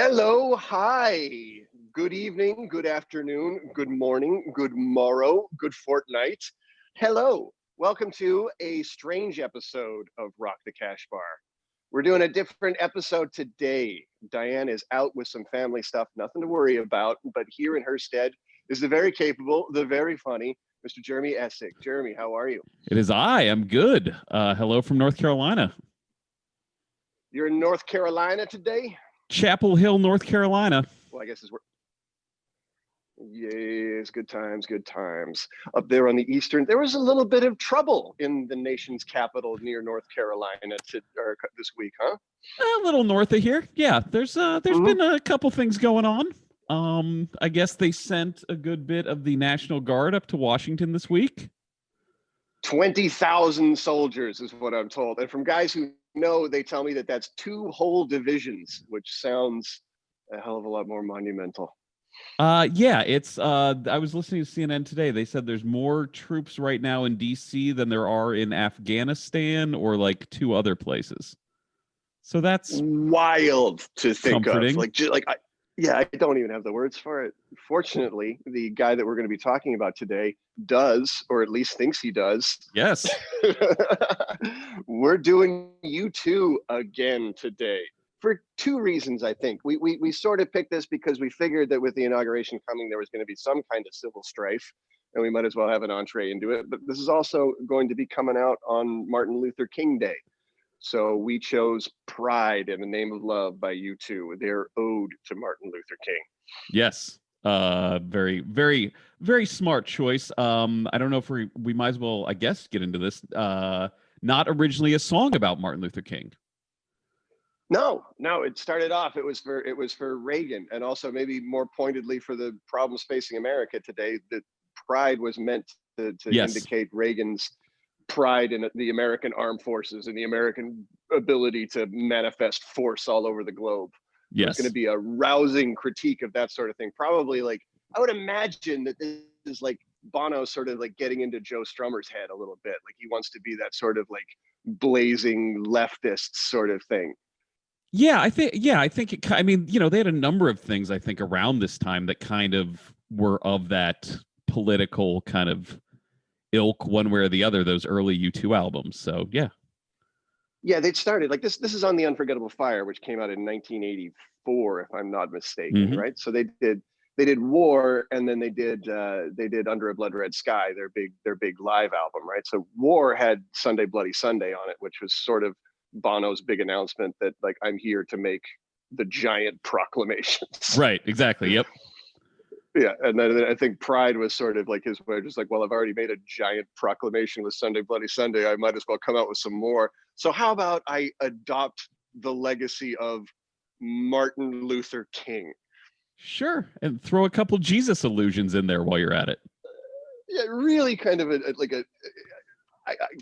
Hello, hi. Good evening, good afternoon, good morning, good morrow, good fortnight. Hello. Welcome to a strange episode of Rock the Cash Bar. We're doing a different episode today. Dianne is out with some family stuff, nothing to worry about, but here in her stead is the very capable, the very funny Mr. Jeremy Essig. Jeremy, how are you? It is I. I'm good. Hello from North Carolina. You're in North Carolina today? Chapel Hill, North Carolina. Well, I guess it's where. Yes, good times, good times. Up there on the eastern, there was a little bit of trouble in the nation's capital near North Carolina this week, huh? A little north of here. Yeah, there's been a couple things going on. I guess they sent a good bit of the National Guard up to Washington this week. 20,000 soldiers is what I'm told. And from guys who know, they tell me that that's 2 whole divisions, which sounds a hell of a lot more monumental. Yeah, it's I was listening to CNN today. They said there's more troops right now in DC than there are in Afghanistan or like 2 other places. So that's wild to think comforting. Of. I don't even have the words for it. Fortunately, the guy that we're going to be talking about today does, or at least thinks he does. Yes. We're doing U2 again today for 2 reasons, I think. We sort of picked this because we figured that with the inauguration coming, there was going to be some kind of civil strife, and we might as well have an entree into it. But this is also going to be coming out on Martin Luther King Day. So we chose Pride in the Name of Love by U2, their ode to Martin Luther King. Yes. Very, very, very smart choice. I don't know if we might as well, I guess, get into this. Not originally a song about Martin Luther King. No, it started off, it was for Reagan, and also maybe more pointedly for the problems facing America today, that Pride was meant to Yes. indicate Reagan's pride in the American armed forces and the American ability to manifest force all over the globe. Yes. It's going to be a rousing critique of that sort of thing. Probably, like, I would imagine that this is like Bono sort of like getting into Joe Strummer's head a little bit. Like he wants to be that sort of like blazing leftist sort of thing. Yeah, I think I mean, they had a number of things I think around this time that kind of were of that political kind of ilk one way or the other, those early U2 albums. So yeah, they'd started like this is on The Unforgettable Fire, which came out in 1984 if I'm not mistaken. Right, so they did War, and then they did Under a Blood Red Sky, their big live album. Right, so War had Sunday Bloody Sunday on it, which was sort of Bono's big announcement that, like, I'm here to make the giant proclamations. Right, exactly. Yep. Yeah, and then I think Pride was sort of like his way, just like, well, I've already made a giant proclamation with Sunday Bloody Sunday, I might as well come out with some more. So how about I adopt the legacy of Martin Luther King? Sure, and throw a couple Jesus allusions in there while you're at it. Yeah, really kind of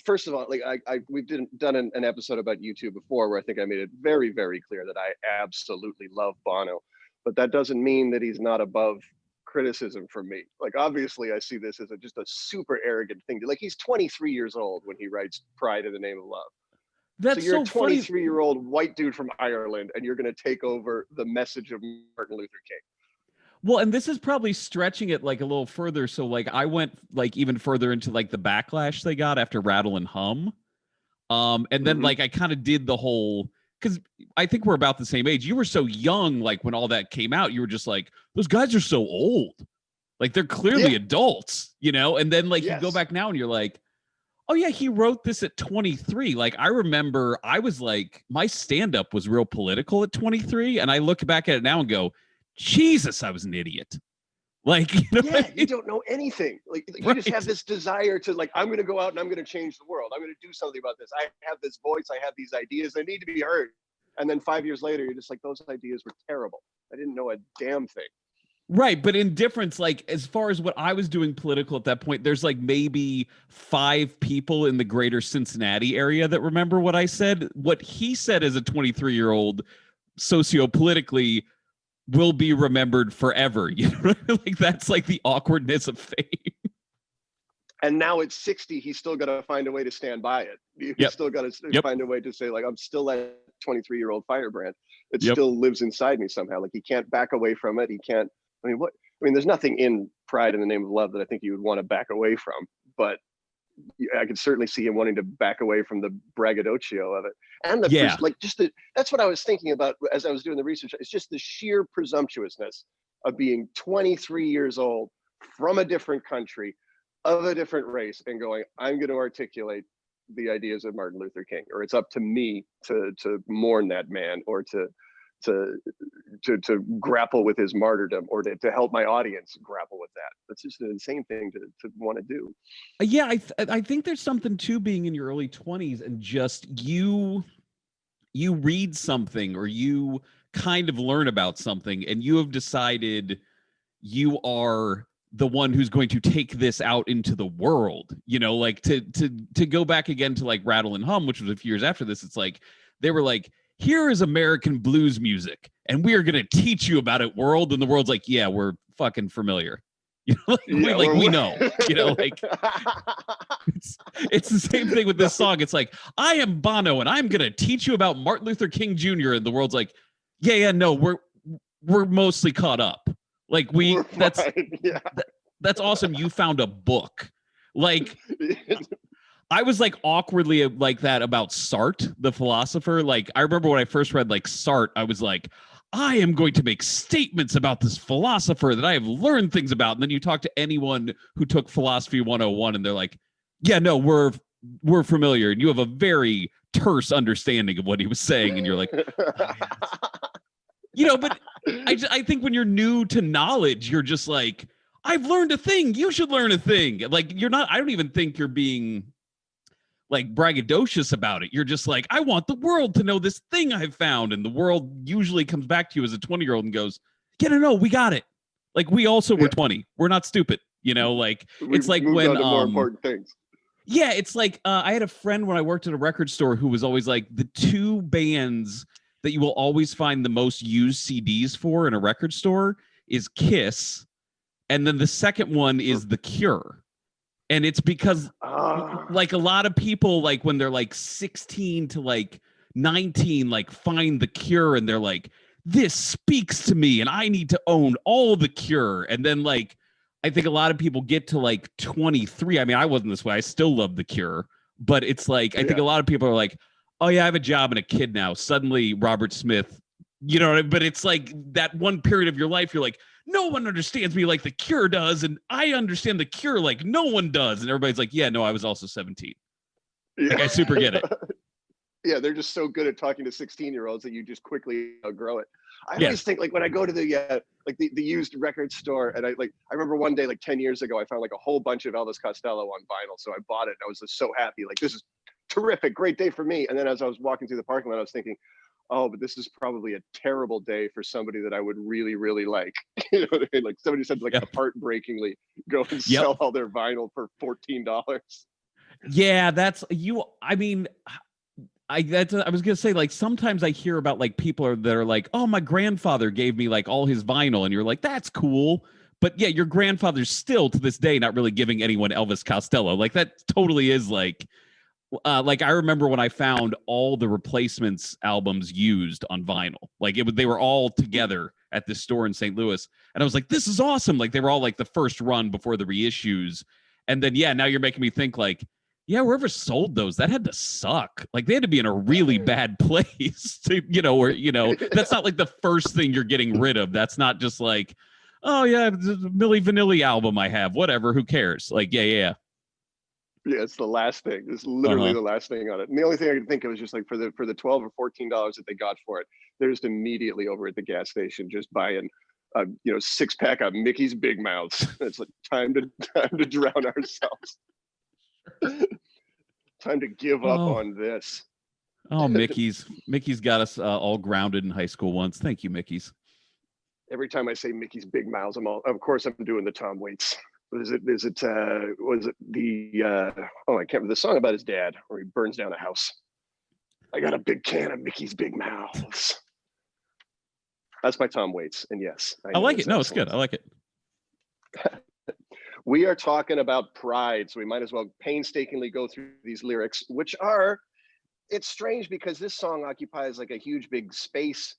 first of all, like we've done an episode about U2 before where I think I made it very, very clear that I absolutely love Bono, but that doesn't mean that he's not above criticism from me. Like, obviously I see this as just a super arrogant thing. Like, he's 23 years old when he writes Pride in the Name of Love. That's so you're so a 23-year-old white dude from Ireland, and you're going to take over the message of Martin Luther King. Well, and this is probably stretching it like a little further. So like I went like even further into like the backlash they got after Rattle and Hum. And then like I kind of did the whole, because I think we're about the same age. You were so young, like when all that came out, you were just like, those guys are so old. Like they're clearly adults, And then like you go back now and you're like, oh yeah, he wrote this at 23. Like I remember I was like, my stand-up was real political at 23. And I look back at it now and go, Jesus, I was an idiot. Like, you don't know anything. Like you just have this desire to, like, I'm going to go out and I'm going to change the world. I'm going to do something about this. I have this voice. I have these ideas. They need to be heard. And then 5 years later, you're just like, those ideas were terrible. I didn't know a damn thing. Right. But in difference, like as far as what I was doing political at that point, there's like maybe 5 people in the greater Cincinnati area that remember what I said. What he said as a 23-year-old sociopolitically will be remembered forever. Like that's like the awkwardness of fame. And now at 60, he's still got to find a way to stand by it. He's still got to find a way to say, like, I'm still that 23-year-old firebrand. It Yep. still lives inside me somehow. Like he can't back away from it. He can't. I mean, what? I mean, there's nothing in Pride in the Name of Love that I think you would want to back away from, but I could certainly see him wanting to back away from the braggadocio of it. And Yeah. that's what I was thinking about as I was doing the research. It's just the sheer presumptuousness of being 23 years old from a different country, of a different race, and going, I'm going to articulate the ideas of Martin Luther King, or it's up to me to mourn that man, or to grapple with his martyrdom, or to help my audience grapple with that. That's just an insane thing to want to do. Yeah, I think there's something to being in your early 20s and just you read something or you kind of learn about something and you have decided you are the one who's going to take this out into the world, like to go back again to like Rattle and Hum, which was a few years after this. It's like they were like, here is American blues music and we are going to teach you about it, world. And the world's like, yeah, we're fucking familiar. We know, like it's the same thing with this song. It's like, I am Bono and I'm going to teach you about Martin Luther King Jr. And the world's like, no, we're mostly caught up. Like that's awesome. You found a book. Like I was like awkwardly like that about Sartre, the philosopher. Like I remember when I first read like Sartre, I was like, I am going to make statements about this philosopher that I have learned things about. And then you talk to anyone who took Philosophy 101 and they're like, yeah, no, we're familiar. And you have a very terse understanding of what he was saying. And you're like, oh, yeah. But I think when you're new to knowledge, you're just like, I've learned a thing. You should learn a thing. Like you're not, I don't even think you're being like braggadocious about it. You're just like, I want the world to know this thing I've found. And the world usually comes back to you as a 20-year-old and goes, yeah, no, we got it. Like we also were 20. We're not stupid. Like it's like when more important things. Yeah, it's like I had a friend when I worked at a record store who was always like, the two bands that you will always find the most used CDs for in a record store is Kiss, and then the second one is The Cure. And it's because like a lot of people, like when they're like 16 to like 19, like find The Cure and they're like, this speaks to me and I need to own all The Cure. And then like, I think a lot of people get to like 23. I mean, I wasn't this way. I still love The Cure, but it's like, I think a lot of people are like, oh yeah, I have a job and a kid now. Suddenly Robert Smith, but it's like that one period of your life, you're like, no one understands me like The Cure does. And I understand The Cure like no one does. And everybody's like, yeah, no, I was also 17. Yeah. Like I super get it. Yeah, they're just so good at talking to 16-year-olds that you just quickly outgrow it. I always think like when I go to the used record store, and I remember one day like 10 years ago, I found like a whole bunch of Elvis Costello on vinyl. So I bought it and I was just so happy. Like, this is terrific, great day for me. And then as I was walking through the parking lot, I was thinking, oh, but this is probably a terrible day for somebody that I would really, really like. You know what I mean? Like somebody said, like heartbreakingly go and sell all their vinyl for $14. Yeah, that's you. I mean, I was gonna say, like, sometimes I hear about like people that are like, oh, my grandfather gave me like all his vinyl, and you're like, that's cool. But yeah, your grandfather's still to this day not really giving anyone Elvis Costello. Like that totally is like I remember when I found all the Replacements albums used on vinyl. Like they were all together at this store in St. Louis, and I was like, this is awesome. Like they were all like the first run before the reissues, and then now you're making me think like, yeah, whoever sold those, that had to suck. Like they had to be in a really bad place to, where, that's not like the first thing you're getting rid of. That's not just like, oh yeah, the Milli Vanilli album I have, whatever, who cares? Like, yeah, it's the last thing. It's literally the last thing on it. And the only thing I can think of is just like for the $12 or $14 that they got for it, they're just immediately over at the gas station just buying a 6-pack of Mickey's Big Mouths. It's like time to drown ourselves. Time to give up on this. Oh, Mickey's got us all grounded in high school once. Thank you, Mickey's. Every time I say Mickey's Big Mouths, of course I'm doing the Tom Waits. Was it the I can't remember the song about his dad where he burns down a house. I got a big can of Mickey's Big Mouths. That's my Tom Waits, and yes, I like it. No, it's good. I like it. We are talking about Pride, so we might as well painstakingly go through these lyrics, which it's strange because this song occupies like a huge big space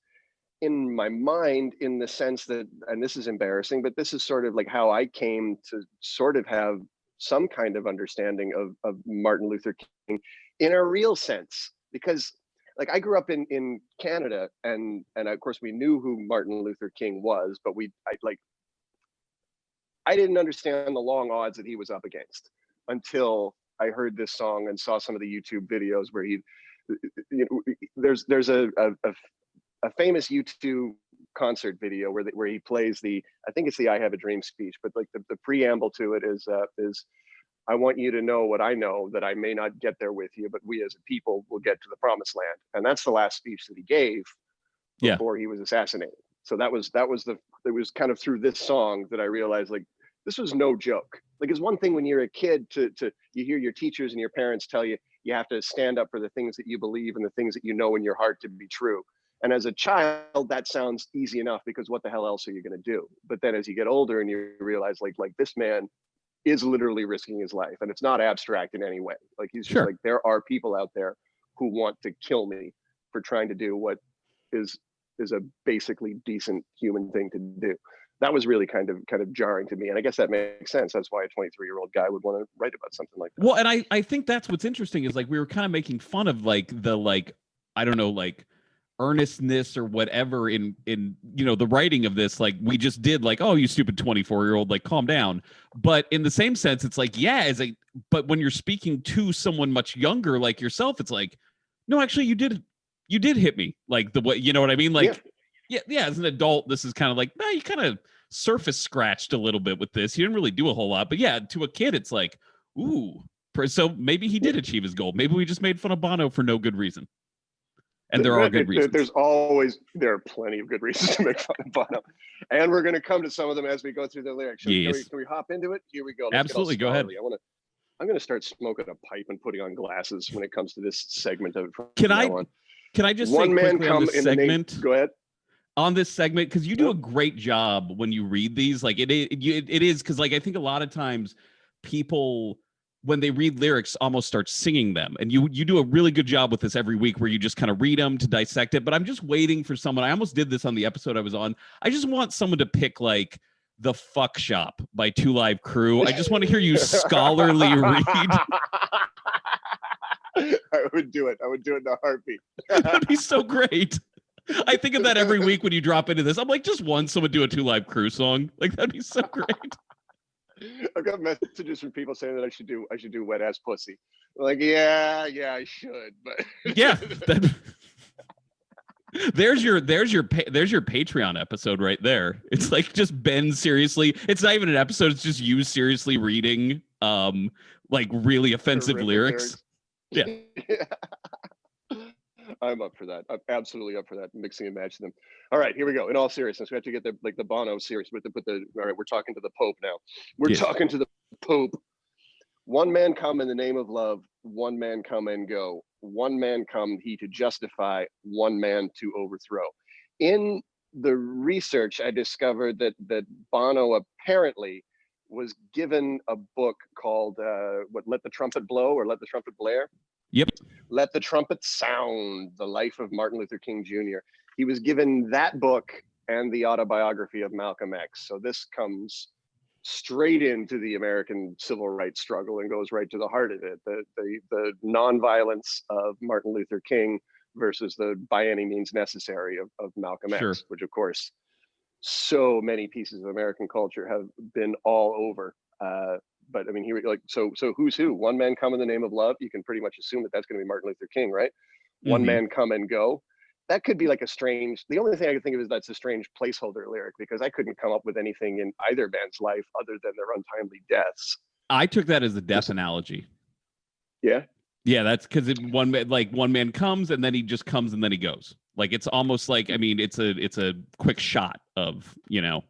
in my mind, in the sense that, and this is embarrassing, but this is sort of like how I came to sort of have some kind of understanding of Martin Luther King in a real sense, because like I grew up in Canada, and of course we knew who Martin Luther King was, but I didn't understand the long odds that he was up against until I heard this song and saw some of the YouTube videos where he, you know, there's a famous YouTube concert video where he plays I think it's the "I Have a Dream" speech, but like the preamble to it is "I want you to know what I know, that I may not get there with you, but we as a people will get to the promised land." And that's the last speech that he gave before he was assassinated. So it was kind of through this song that I realized, like, this was no joke. Like, it's one thing when you're a kid to you hear your teachers and your parents tell you you have to stand up for the things that you believe and the things that you know in your heart to be true. And as a child, that sounds easy enough, because what the hell else are you going to do? But then as you get older and you realize, like this man is literally risking his life, and it's not abstract in any way. Like, he's just like, there are people out there who want to kill me for trying to do what is a basically decent human thing to do. That was really kind of jarring to me, and I guess that makes sense. That's why a 23-year-old guy would want to write about something like that. Well, and I think that's what's interesting is, like, we were kind of making fun of like the, like, I don't know, like earnestness or whatever in you know the writing of this. Like, we just did like, oh, you stupid 24-year-old, like, calm down. But in the same sense, it's like, yeah, but when you're speaking to someone much younger like yourself, it's like, no, actually you did hit me, like, the way, you know what I mean? Like, yeah, as an adult, this is kind of like, you kind of surface scratched a little bit with this. You didn't really do a whole lot. But yeah, to a kid, it's like, ooh. So maybe he did achieve his goal. Maybe we just made fun of Bono for no good reason. And there are good reasons. There are plenty of good reasons to make fun of Bono. And we're going to come to some of them as we go through the lyrics. Can we hop into it? Here we go. Let's absolutely, go ahead. I'm going to start smoking a pipe and putting on glasses when it comes to this segment of it. Can I just say quickly on this segment? Go ahead. On this segment, because you do a great job when you read these. Like, it is because, like, I think a lot of times people, when they read lyrics, almost start singing them, and you do a really good job with this every week, where you just kind of read them to dissect it. But I'm just waiting for someone. I almost did this on the episode I was on. I just want someone to pick like "The Fuck Shop" by Two Live Crew. I just want to hear you scholarly read. I would do it in a heartbeat. That'd be so great. I think of that every week when you drop into this. I'm like, just one, someone do a Two Live Crew song. Like, that'd be so great. I've got messages from people saying that I should do "Wet Ass Pussy." Like, yeah, I should, but yeah. There's your Patreon episode right there. It's like just Ben seriously. It's not even an episode. It's just you seriously reading like really offensive lyrics. Yeah. I'm up for that. I'm absolutely up for that. Mixing and matching them. All right, here we go. In all seriousness, we have to get the Bono serious. All right, we're talking to the Pope now. We're talking to the Pope. One man come in the name of love. One man come and go. One man come he to justify. One man to overthrow. In the research, I discovered that Bono apparently was given a book called "Let the Trumpet Blow" or "Let the Trumpet Blare." Yep. Let the Trumpet Sound, the life of Martin Luther King Jr. He was given that book and the autobiography of Malcolm X. So this comes straight into the American civil rights struggle and goes right to the heart of it. The nonviolence of Martin Luther King versus the by any means necessary of Malcolm X, which of course, so many pieces of American culture have been all over. But I mean, so who's who? One man come in the name of love. You can pretty much assume that that's going to be Martin Luther King, right? One man come and go. That could be like the only thing I can think of is that's a strange placeholder lyric, because I couldn't come up with anything in either band's life other than their untimely deaths. I took that as a death analogy. Yeah. Yeah, that's because one man comes and then he just comes and then he goes. Like, it's almost like, I mean, it's a quick shot of, you know.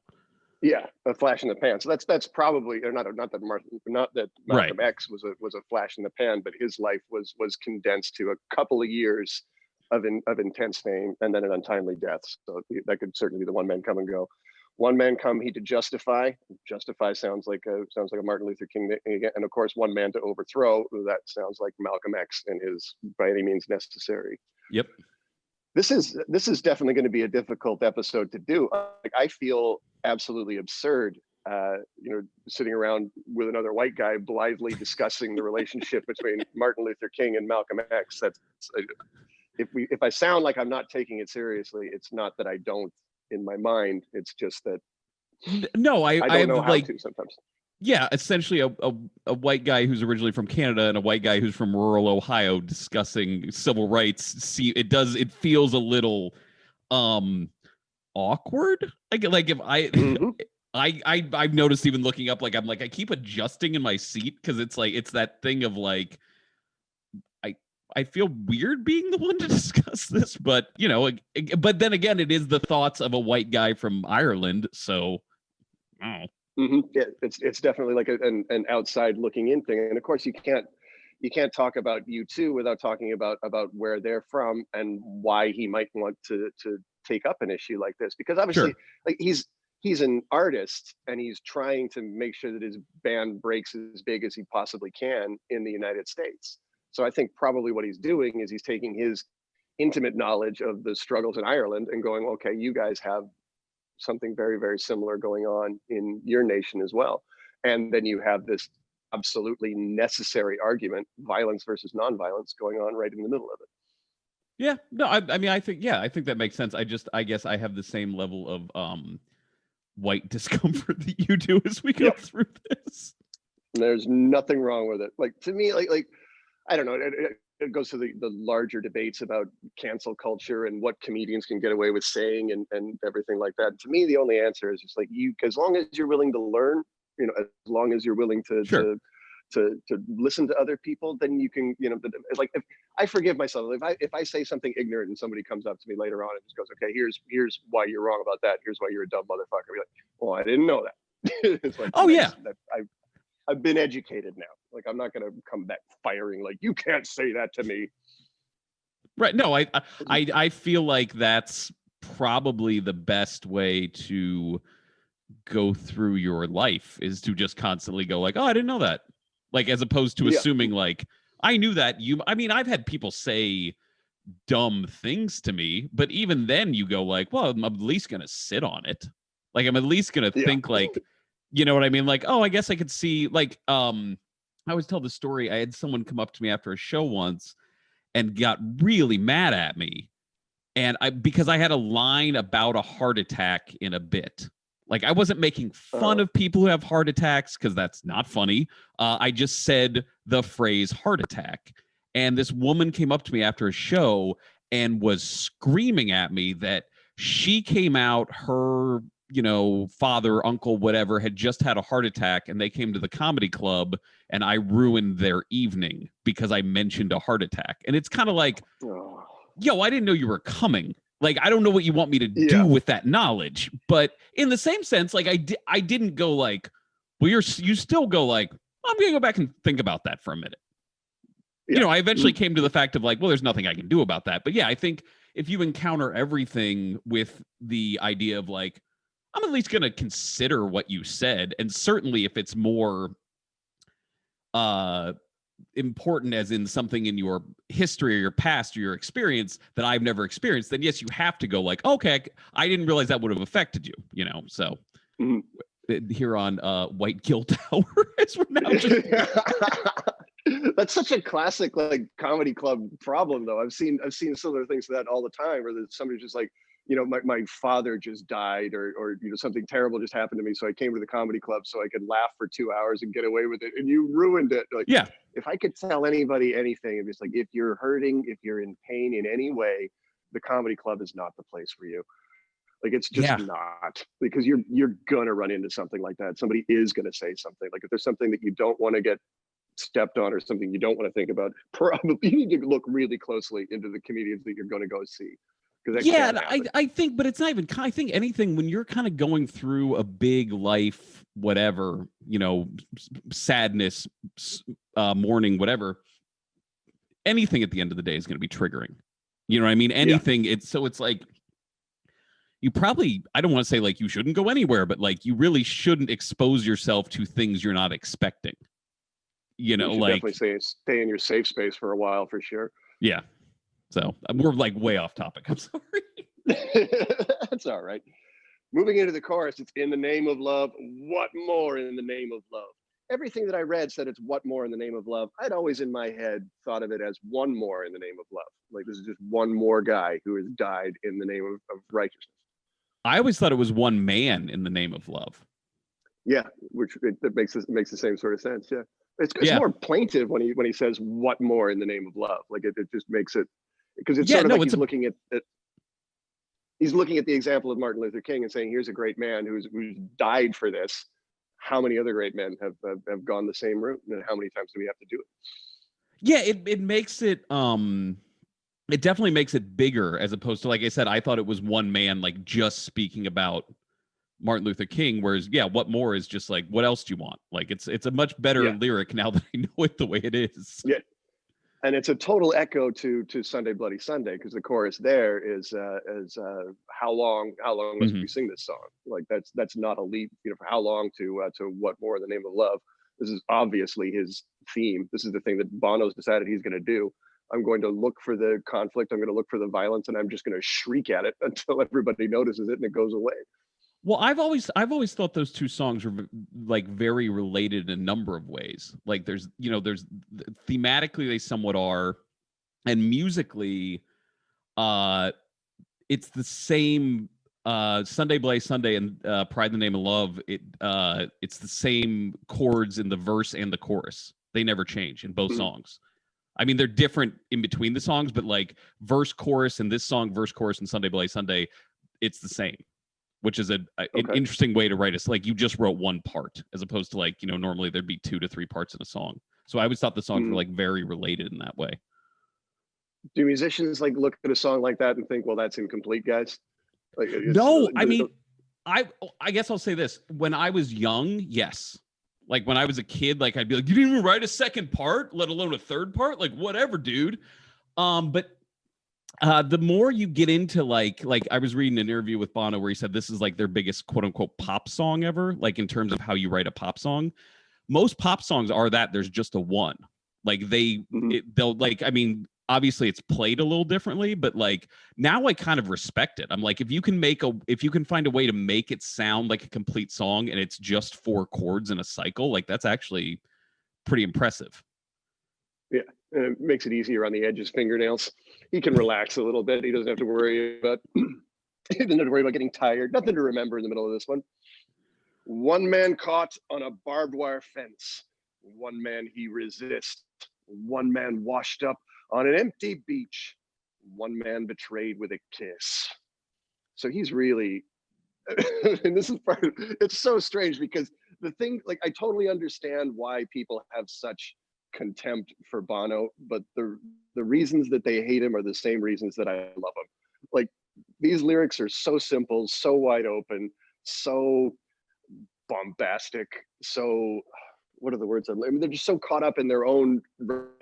Yeah, a flash in the pan. So that's probably, or not that Malcolm X was a flash in the pan, but his life was condensed to a couple of years of intense fame and then an untimely death. So that could certainly be the one man come and go. One man come he to justify. Justify sounds like a Martin Luther King, and of course one man to overthrow. That sounds like Malcolm X and his by any means necessary. Yep. This is definitely going to be a difficult episode to do. Like, I feel absolutely absurd, sitting around with another white guy blithely discussing the relationship between Martin Luther King and Malcolm X. That's if I sound like I'm not taking it seriously, it's not that I don't in my mind. It's just that no, I don't know how like to sometimes. yeah, essentially a white guy who's originally from Canada and a white guy who's from rural Ohio discussing civil rights. See, it feels a little awkward. Like if I've noticed even looking up, like I keep adjusting in my seat because it's that thing of like I feel weird being the one to discuss this, but but then again, it is the thoughts of a white guy from Ireland, so oh. Yeah, it's definitely like an outside looking in thing, and of course you can't talk about U2 without talking about where they're from and why he might want to take up an issue like this, because obviously, Sure. like, he's an artist and he's trying to make sure that his band breaks as big as he possibly can in the United States. So I think probably what he's doing is he's taking his intimate knowledge of the struggles in Ireland and going, okay, you guys have something very, very similar going on in your nation as well. And then you have this absolutely necessary argument, violence versus nonviolence, going on right in the middle of it. Yeah, no, I mean, I think that makes sense. I guess I have the same level of white discomfort that you do as we go through this. There's nothing wrong with it. Like, to me, like I don't know, it goes to the larger debates about cancel culture and what comedians can get away with saying and everything like that. To me, the only answer is just like, as long as you're willing to learn, as long as you're willing to Sure. to listen to other people, then you can, it's like, if I forgive myself, if I say something ignorant and somebody comes up to me later on and just goes, okay, here's why you're wrong about that. Here's why you're a dumb motherfucker. I'll be like, well, I didn't know that. It's like, Oh yeah. I've been educated now. Like, I'm not going to come back firing like, you can't say that to me. Right. No, I feel like that's probably the best way to go through your life, is to just constantly go like, oh, I didn't know that. Like, as opposed to assuming like, I knew that I mean, I've had people say dumb things to me, but even then you go like, well, I'm at least going to sit on it. Like, I'm at least going to think like, you know what I mean? Like, oh, I guess I could see, like, I always tell the story. I had someone come up to me after a show once and got really mad at me. And because I had a line about a heart attack in a bit. Like, I wasn't making fun of people who have heart attacks, because that's not funny. I just said the phrase heart attack. And this woman came up to me after a show and was screaming at me that she came out, her father, uncle, whatever, had just had a heart attack, and they came to the comedy club, and I ruined their evening because I mentioned a heart attack. And it's kind of like, yo, I didn't know you were coming. Like, I don't know what you want me to do with that knowledge. But in the same sense, like, I didn't go like, well, you still go like, I'm going to go back and think about that for a minute. I eventually came to the fact of like, well, there's nothing I can do about that. But yeah, I think if you encounter everything with the idea of like, I'm at least going to consider what you said. And certainly if it's more important, as in something in your history or your past or your experience that I've never experienced, then yes, you have to go like, okay, I didn't realize that would have affected you, so here on White Guilt Hour, as we're now just... That's such a classic like comedy club problem, though. I've seen similar things to that all the time, where there's somebody just like, my father just died, or something terrible just happened to me, so I came to the comedy club so I could laugh for 2 hours and get away with it, and you ruined it. Like, yeah, if I could tell anybody anything, it's just like, if you're hurting, if you're in pain in any way, the comedy club is not the place for you. Like, it's just not, because you're gonna run into something like that. Somebody is gonna say something. Like, if there's something that you don't want to get stepped on or something you don't want to think about, probably you need to look really closely into the comedians that you're going to go see. Yeah, I think, but it's not even, I think anything, when you're kind of going through a big life, whatever, sadness, mourning, whatever, anything at the end of the day is going to be triggering. You know what I mean? Anything. It's like, you probably, I don't want to say like you shouldn't go anywhere, but like you really shouldn't expose yourself to things you're not expecting. You should like definitely stay in your safe space for a while, for sure. Yeah. So we're like way off topic. I'm sorry. That's all right. Moving into the chorus, it's in the name of love. What more in the name of love? Everything that I read said it's what more in the name of love. I'd always in my head thought of it as one more in the name of love. Like this is just one more guy who has died in the name of righteousness. I always thought it was one man in the name of love. Yeah, which it makes the same sort of sense. Yeah, it's Yeah. more plaintive when he says what more in the name of love. Like it just makes it, because it's Yeah, sort of no, like it's he's looking at the example of Martin Luther King and saying, here's a great man who's died for this. How many other great men have gone the same route, and how many times do we have to do it? Yeah, it makes it it definitely makes it bigger, as opposed to, like I said, I thought it was one man like just speaking about Martin Luther King, whereas yeah, what more is just like, what else do you want? Like it's a much better lyric now that I know it the way it is. Yeah. And it's a total echo to Sunday Bloody Sunday, because the chorus there is how long must we sing this song? Like that's not a leap, for how long to what more in the name of love. This is obviously his theme. This is the thing that Bono's decided he's going to do. I'm going to look for the conflict. I'm going to look for the violence, and I'm just going to shriek at it until everybody notices it and it goes away. Well, I've always thought those two songs were like very related in a number of ways. Like there's thematically they somewhat are, and musically, it's the same. Sunday Bloody Sunday and Pride in the Name of Love. It's the same chords in the verse and the chorus. They never change in both songs. I mean, they're different in between the songs, but like verse chorus in this song, verse chorus in Sunday Bloody Sunday, it's the same. Which is an interesting way to write it. Like you just wrote one part, as opposed to like, normally there'd be 2 to 3 parts in a song. So I always thought the songs were like very related in that way. Do musicians like look at a song like that and think, well, that's incomplete, guys? Like, no, I mean, I guess I'll say this. When I was young, yes. Like when I was a kid, like I'd be like, you didn't even write a second part, let alone a third part? Like whatever, dude. But the more you get into like I was reading an interview with Bono where he said this is like their biggest quote unquote pop song ever, like in terms of how you write a pop song. Most pop songs are that there's just a one. Like they'll like, I mean, obviously it's played a little differently, but like now I kind of respect it. I'm like, if you can find a way to make it sound like a complete song and it's just 4 chords in a cycle, like that's actually pretty impressive. Yeah, and it makes it easier on the edges, fingernails. He can relax a little bit. He doesn't have to worry about getting tired. Nothing to remember in the middle of this one. One man caught on a barbed wire fence. One man he resists. One man washed up on an empty beach. One man betrayed with a kiss. So he's really, and this is part of, it's so strange because the thing, like, I totally understand why people have such contempt for Bono, but the reasons that they hate him are the same reasons that I love him. Like, these lyrics are so simple, so wide open, so bombastic, so what are the words? I mean, they're just so caught up in their own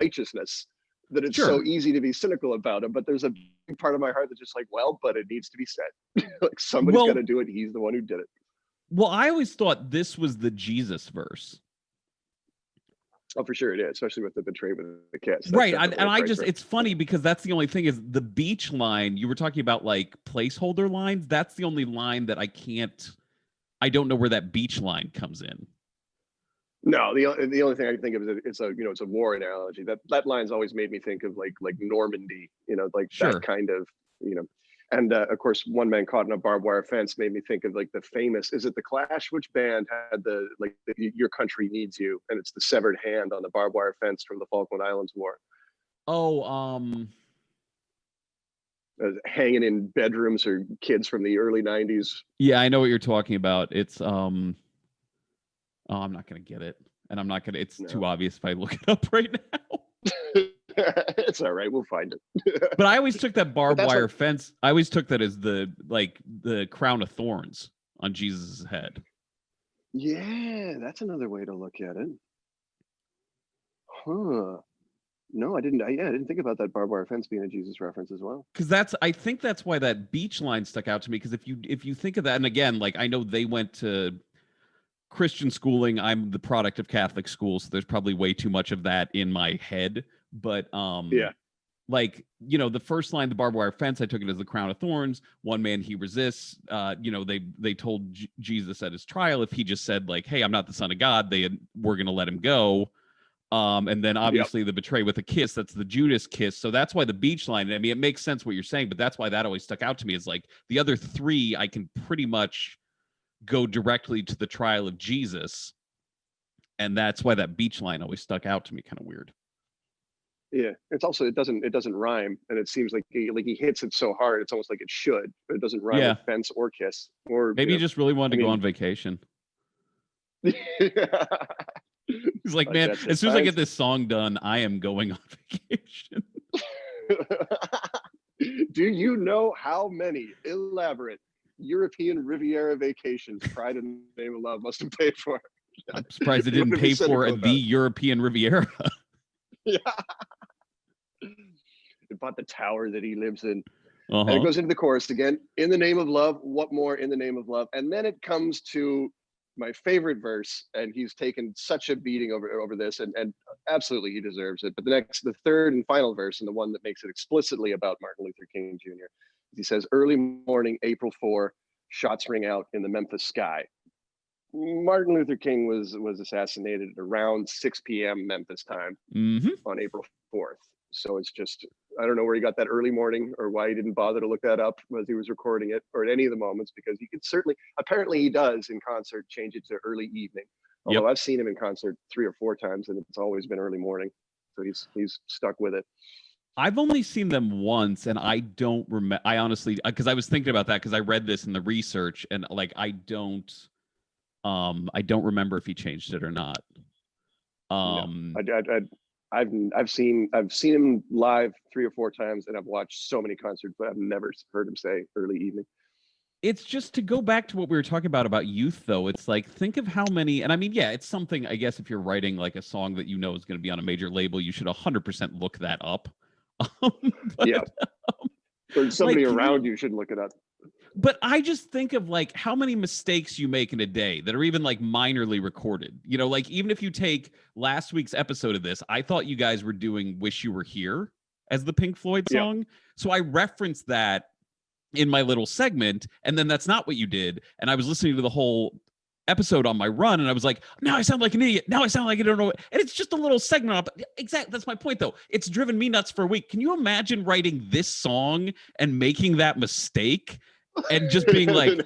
righteousness that it's so easy to be cynical about him. But there's a big part of my heart that's just like, well, but it needs to be said. Like somebody's got to do it. He's the one who did it. Well, I always thought this was the Jesus verse. Oh, for sure it is, especially with the betray with the kiss. That's right, and I just, it's funny because that's the only thing is the beach line, you were talking about like placeholder lines, that's the only line that I don't know where that beach line comes in. No, the only thing I can think of is it's a war analogy. That line's always made me think of like Normandy, like that kind of, and of course, one man caught in a barbed wire fence made me think of like the famous, is it the Clash? Which band had the Your Country Needs You, and it's the severed hand on the barbed wire fence from the Falkland Islands War. Oh, hanging in bedrooms or kids from the early 90s. Yeah, I know what you're talking about. It's oh, I'm not gonna get it, and I'm not gonna. It's too obvious if I look it up right now. It's all right, we'll find it. But I always took that barbed wire fence. I always took that as the crown of thorns on Jesus' head. Yeah, that's another way to look at it. Huh. No, I didn't. I didn't think about that barbed wire fence being a Jesus reference as well. Because I think that's why that beach line stuck out to me. Because if you think of that, and again, like I know they went to Christian schooling. I'm the product of Catholic school, so there's probably way too much of that in my head. But yeah, like, the first line, the barbed wire fence, I took it as the crown of thorns. One man, he resists. They told Jesus at his trial, if he just said like, hey, I'm not the son of God, were going to let him go. And then obviously the betray with a kiss, that's the Judas kiss. So that's why the beach line, I mean, it makes sense what you're saying, but that's why that always stuck out to me, is like the other three, I can pretty much go directly to the trial of Jesus. And that's why that beach line always stuck out to me, kind of weird. Yeah, it's also it doesn't rhyme, and it seems like he hits it so hard, it's almost like it should, but it doesn't rhyme with fence or kiss. Or maybe he just really wanted to go on vacation. He's like, man, as soon as I get this song done, I am going on vacation. Do you know how many elaborate European Riviera vacations Pride in the Name of Love must have paid for? I'm surprised it didn't pay for the European Riviera. Yeah. It bought the tower that he lives in. And it goes into the chorus again. In the name of love, what more in the name of love? And then it comes to my favorite verse, and he's taken such a beating over this, and absolutely he deserves it. But the third and final verse, and the one that makes it explicitly about Martin Luther King Jr., he says, early morning, April 4, shots ring out in the Memphis sky. Martin Luther King was assassinated around 6 p.m. Memphis time on April 4th. So it's just, I don't know where he got that early morning or why he didn't bother to look that up as he was recording it, or at any of the moments, because he could certainly, apparently he does in concert, change it to early evening. Although I've seen him in concert 3 or 4 times and it's always been early morning. So he's stuck with it. I've only seen them once, and I don't remember. I honestly, because I was thinking about that because I read this in the research, and like I don't remember if he changed it or not. I've seen him live 3 or 4 times, and I've watched so many concerts, but I've never heard him say early evening. It's just to go back to what we were talking about youth, though. It's like, think of how many, and I mean, yeah, it's something, I guess, if you're writing like a song that is going to be on a major label, you should 100% look that up. Or somebody around you should look it up. But I just think of like how many mistakes you make in a day that are even like minorly recorded. Like even if you take last week's episode of this, I thought you guys were doing Wish You Were Here as the Pink Floyd song. So I referenced that in my little segment, and then that's not what you did. And I was listening to the whole episode on my run, and I was like, now I sound like an idiot. Now I sound like I don't know. And it's just a little segment. Exactly. That's my point, though. It's driven me nuts for a week. Can you imagine writing this song and making that mistake? And just being like,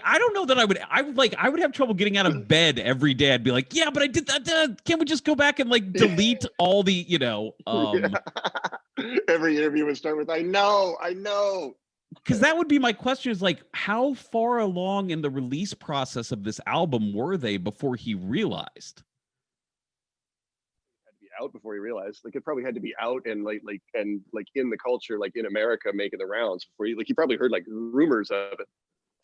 I don't know that I would have trouble getting out of bed every day. I'd be like, yeah, but I did that. Can't we just go back and like delete all the, Every interview would start with, I know. Because that would be my question, is like, how far along in the release process of this album were they before he realized? Out before he realized, like it probably had to be out and like in the culture, like in America, making the rounds before he probably heard like rumors of it.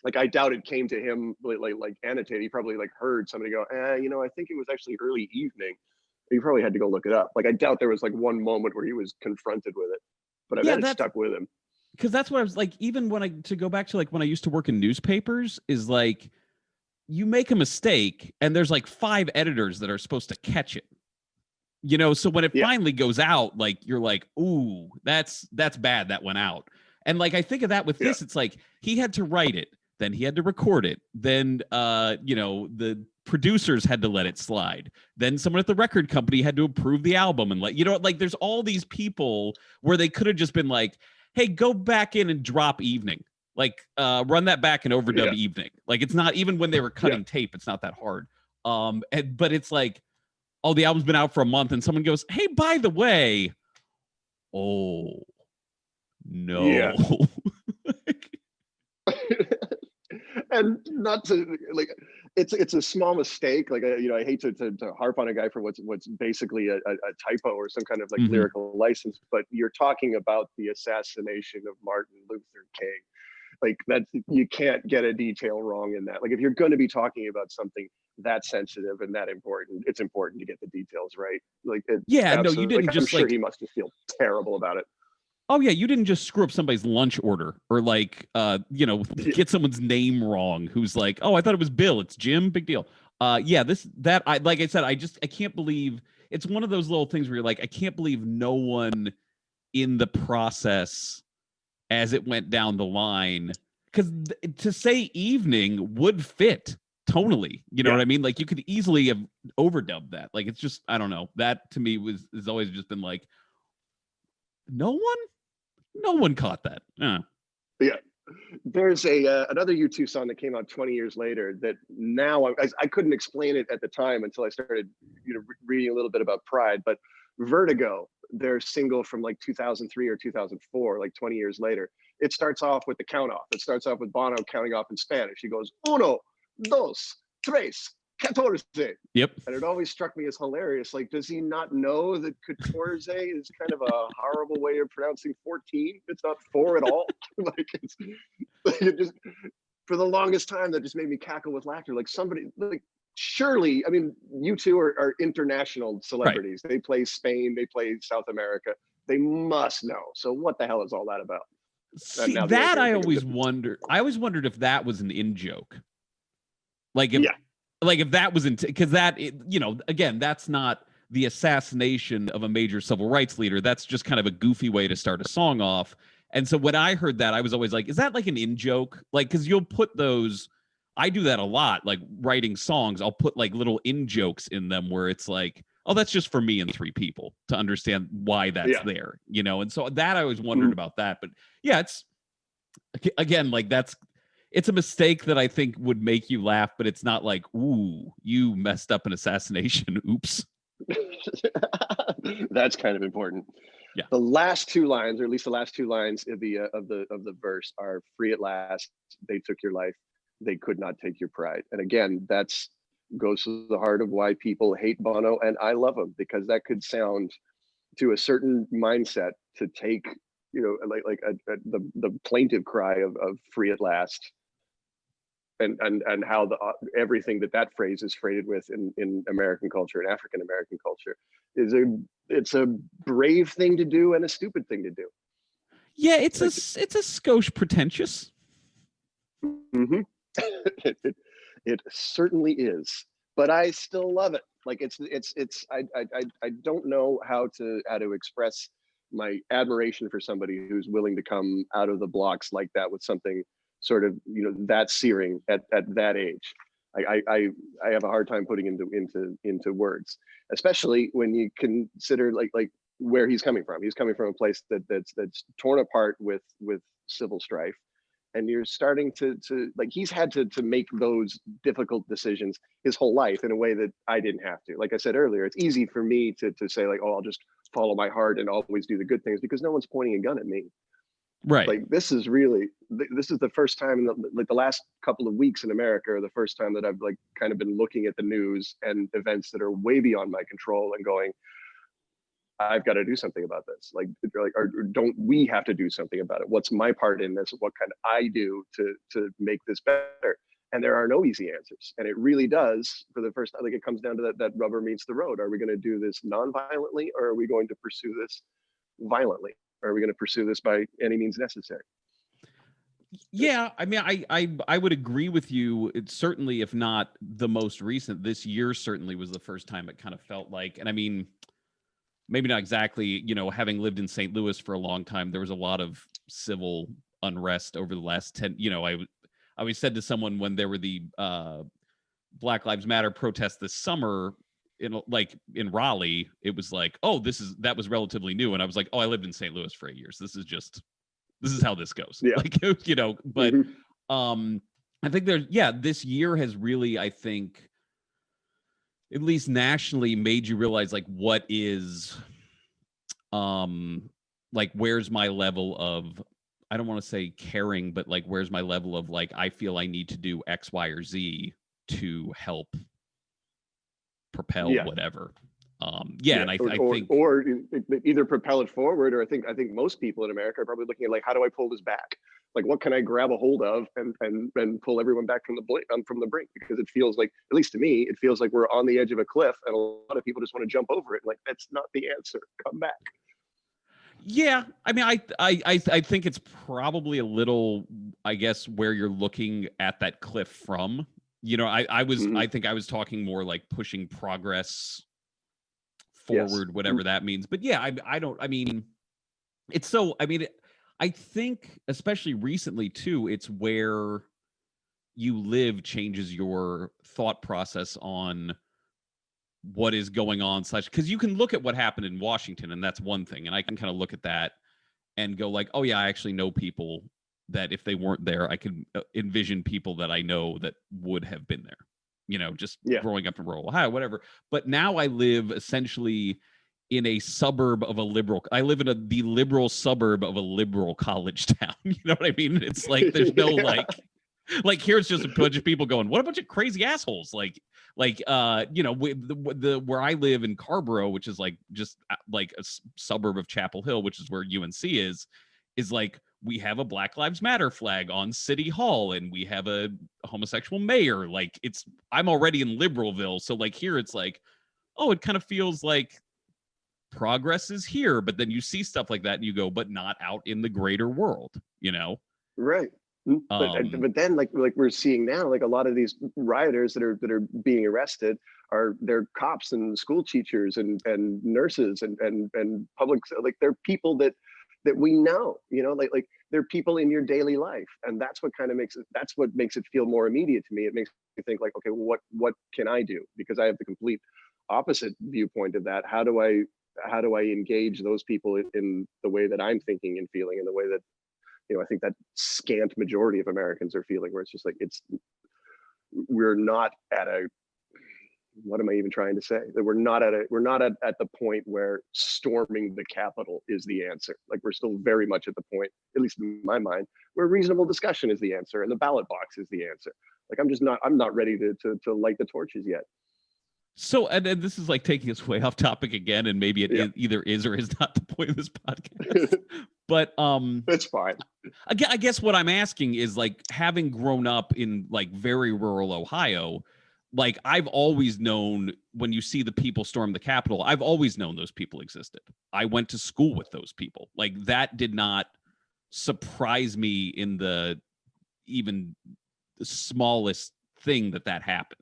Like I doubt it came to him like annotated. He probably like heard somebody go, I think it was actually early evening. He probably had to go look it up. Like I doubt there was like one moment where he was confronted with it, but I bet it stuck with him. Because that's what I was like, even to go back to like when I used to work in newspapers, is like you make a mistake and there's like 5 editors that are supposed to catch it. So when it finally goes out, like you're like, ooh, that's bad. That went out. And like I think of that with this, it's like he had to write it, then he had to record it, then the producers had to let it slide, then someone at the record company had to approve the album, and like there's all these people where they could have just been like, hey, go back in and drop evening, like run that back and overdub evening. Like it's not, even when they were cutting tape, it's not that hard. But it's like, oh, the album's been out for a month, and someone goes, hey, by the way, oh, no. Yeah. And not to, like, it's a small mistake. Like, I hate to harp on a guy for what's basically a typo or some kind of like lyrical license, but you're talking about the assassination of Martin Luther King. Like that, you can't get a detail wrong in that. Like if you're going to be talking about something that sensitive and that important, it's important to get the details right. Like, no, you didn't I'm sure he must just feel terrible about it. Oh yeah, you didn't just screw up somebody's lunch order or like, get someone's name wrong. Who's like, oh, I thought it was Bill. It's Jim. Big deal. Like I said, I can't believe it's one of those little things where you're like, I can't believe no one in the process as it went down the line, because to say evening would fit tonally, you know what I mean? Like you could easily have overdubbed that. Like it's just, I don't know, that to me has always just been like, no one caught that. Yeah. There's another U2 song that came out 20 years later that now I couldn't explain it at the time until I started, reading a little bit about Pride, but Vertigo, their single from like 2003 or 2004, like 20 years later, it starts off with the count off. It starts off with Bono counting off in Spanish. He goes, uno, dos, tres, catorce. Yep. And it always struck me as hilarious. Like, does he not know that catorce is kind of a horrible way of pronouncing 14? It's not four at all. It just, for the longest time, that just made me cackle with laughter. Like somebody, like, surely, I mean, U2 are international celebrities. Right. They play Spain, they play South America. They must know. So what the hell is all that about? See, that I always wondered. I always wondered if that was an in-joke. Like if that was because that, again, that's not the assassination of a major civil rights leader. That's just kind of a goofy way to start a song off. And so when I heard that, I was always like, is that like an in-joke? Like, because you'll put those, I do that a lot, like writing songs, I'll put like little in-jokes in them where it's like, oh, that's just for me and three people to understand why that's there, And so that I always wondered about that. But yeah, it's, again, like it's a mistake that I think would make you laugh, but it's not like, ooh, you messed up an assassination. Oops. That's kind of important. Yeah. The last two lines, or at least the last two lines of the verse, are "Free at last, they took your life, they could not take your pride." And again, that's goes to the heart of why people hate Bono, and I love him, because that could sound to a certain mindset to take, like the plaintive cry of "free at last," and how everything that phrase is freighted with in American culture and African American culture it's a brave thing to do and a stupid thing to do. Yeah, it's a skosh pretentious. Mm-hmm. It certainly is, but I still love it. Like I don't know how to express my admiration for somebody who's willing to come out of the blocks like that with something sort of that searing at that age. I have a hard time putting into words, especially when you consider like where he's coming from. He's coming from a place that's torn apart with civil strife, and you're starting to like, he's had to make those difficult decisions his whole life in a way that I didn't have to. Like I said earlier, it's easy for me to say like, oh, I'll just follow my heart and always do the good things because no one's pointing a gun at me. Right. Like this is the first time in the last couple of weeks in America, or the first time that I've like kind of been looking at the news and events that are way beyond my control and going, I've got to do something about this. Like, or don't we have to do something about it? What's my part in this? What can I do to make this better? And there are no easy answers. And it really does, for the first time, like it comes down to that rubber meets the road. Are we going to do this non-violently, or are we going to pursue this violently? Are we going to pursue this by any means necessary? Yeah, I mean, I would agree with you. It's certainly, if not the most recent, this year certainly was the first time it kind of felt like, and I mean, maybe not exactly, having lived in St. Louis for a long time, there was a lot of civil unrest over the last 10, I always said to someone when there were the Black Lives Matter protests this summer, in Raleigh, it was like, oh, that was relatively new. And I was like, oh, I lived in St. Louis for 8 years. This is how this goes. Yeah. Like, but I think this year has really, I think, at least nationally, made you realize like what is, like, where's my level of, I don't want to say caring, but like, where's my level of like, I feel I need to do X, Y, or Z to help propel whatever. And I think either propel it forward, or I think most people in America are probably looking at like, how do I pull this back? Like, what can I grab a hold of and pull everyone back from the brink? Because it feels like, at least to me, it feels like we're on the edge of a cliff, and a lot of people just want to jump over it. Like, that's not the answer. Come back. Yeah, I mean, I think it's probably a little, I guess, where you're looking at that cliff from. I think I was talking more like pushing progress forward, whatever that means. But yeah, I mean, it's so, I mean, I think especially recently too, it's where you live changes your thought process on what is going on, such because you can look at what happened in Washington, and that's one thing, and I can kind of look at that and go like, oh yeah, I actually know people that if they weren't there, I could envision people that I know that would have been there, just Yeah. growing up in rural Ohio, whatever. But now I live essentially in a suburb of a liberal. I live in the liberal suburb of a liberal college town. You know what I mean? It's like there's no Yeah. like here's just a bunch of people going, what a bunch of crazy assholes. Where I live in Carborough, which is like just like a suburb of Chapel Hill, which is where UNC is like we have a Black Lives Matter flag on City Hall and we have a homosexual mayor. Like I'm already in Liberalville. So like here it's like, oh, it kind of feels like progress is here, but then you see stuff like that and you go, but not out in the greater world, Right. But then like we're seeing now, like a lot of these rioters that are being arrested they're cops and school teachers and nurses and public, like they're people that we know, like they're people in your daily life, and that's what makes it feel more immediate to me. It makes me think like, okay, what can I do, because I have the complete opposite viewpoint of that. How do I engage those people in the way that I'm thinking and feeling, in the way that I think that scant majority of Americans are feeling, where it's just like we're not at a, what am I even trying to say? That we're not at the point where storming the Capitol is the answer. Like we're still very much at the point, at least in my mind, where reasonable discussion is the answer and the ballot box is the answer. Like I'm not ready to light the torches yet. So, and this is like taking us way off topic again, and maybe it either is or is not the point of this podcast. But it's fine. I guess what I'm asking is, like, having grown up in like very rural Ohio, like I've always known when you see the people storm the Capitol, I've always known those people existed. I went to school with those people. Like that did not surprise me in the even the smallest thing that happened.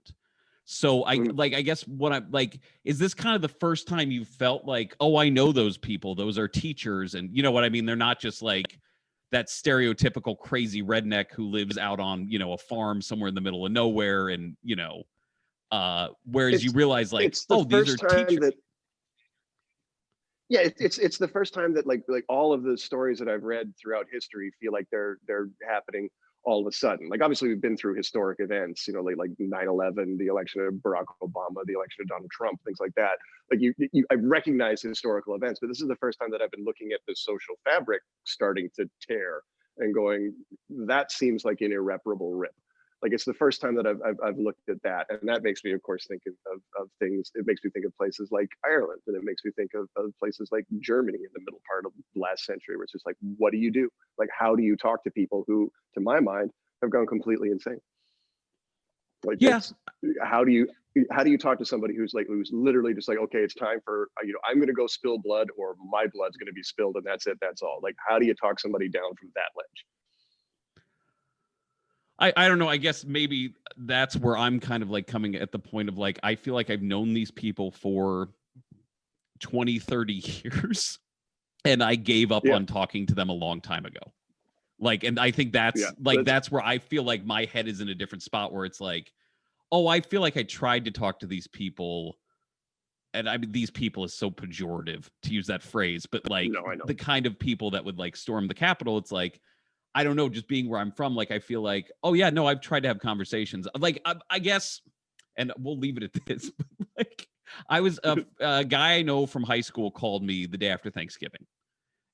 So I guess what I'm like, is this kind of the first time you felt like, oh, I know those people, those are teachers, and you know what I mean? They're not just like that stereotypical crazy redneck who lives out on, a farm somewhere in the middle of nowhere. And, whereas you realize like, oh, these are teachers. It's the first time that like all of the stories that I've read throughout history feel like they're happening all of a sudden. Like obviously we've been through historic events, like 9/11, the election of Barack Obama, the election of Donald Trump, things like that. Like I recognize historical events, but this is the first time that I've been looking at the social fabric starting to tear and going, that seems like an irreparable rip. Like it's the first time that I've looked at that, and that makes me, of course, think of things. It makes me think of places like Ireland, and it makes me think of places like Germany in the middle part of last century, where it's just like, what do you do? Like, how do you talk to people who, to my mind, have gone completely insane? Like, how do you talk to somebody who's literally just like, okay, it's time for I'm going to go spill blood, or my blood's going to be spilled, and that's it, that's all. Like, how do you talk somebody down from that ledge? I don't know. I guess maybe that's where I'm kind of like coming at the point of like, I feel like I've known these people for 20, 30 years, and I gave up on talking to them a long time ago. Like, and I think that's where I feel like my head is in a different spot, where it's like, oh, I feel like I tried to talk to these people, and I mean, these people is so pejorative to use that phrase, but like the kind of people that would like storm the Capitol, it's like, I don't know, just being where I'm from, like I feel like, oh yeah, no, I've tried to have conversations. Like I guess, and we'll leave it at this. But like I was a guy I know from high school called me the day after Thanksgiving,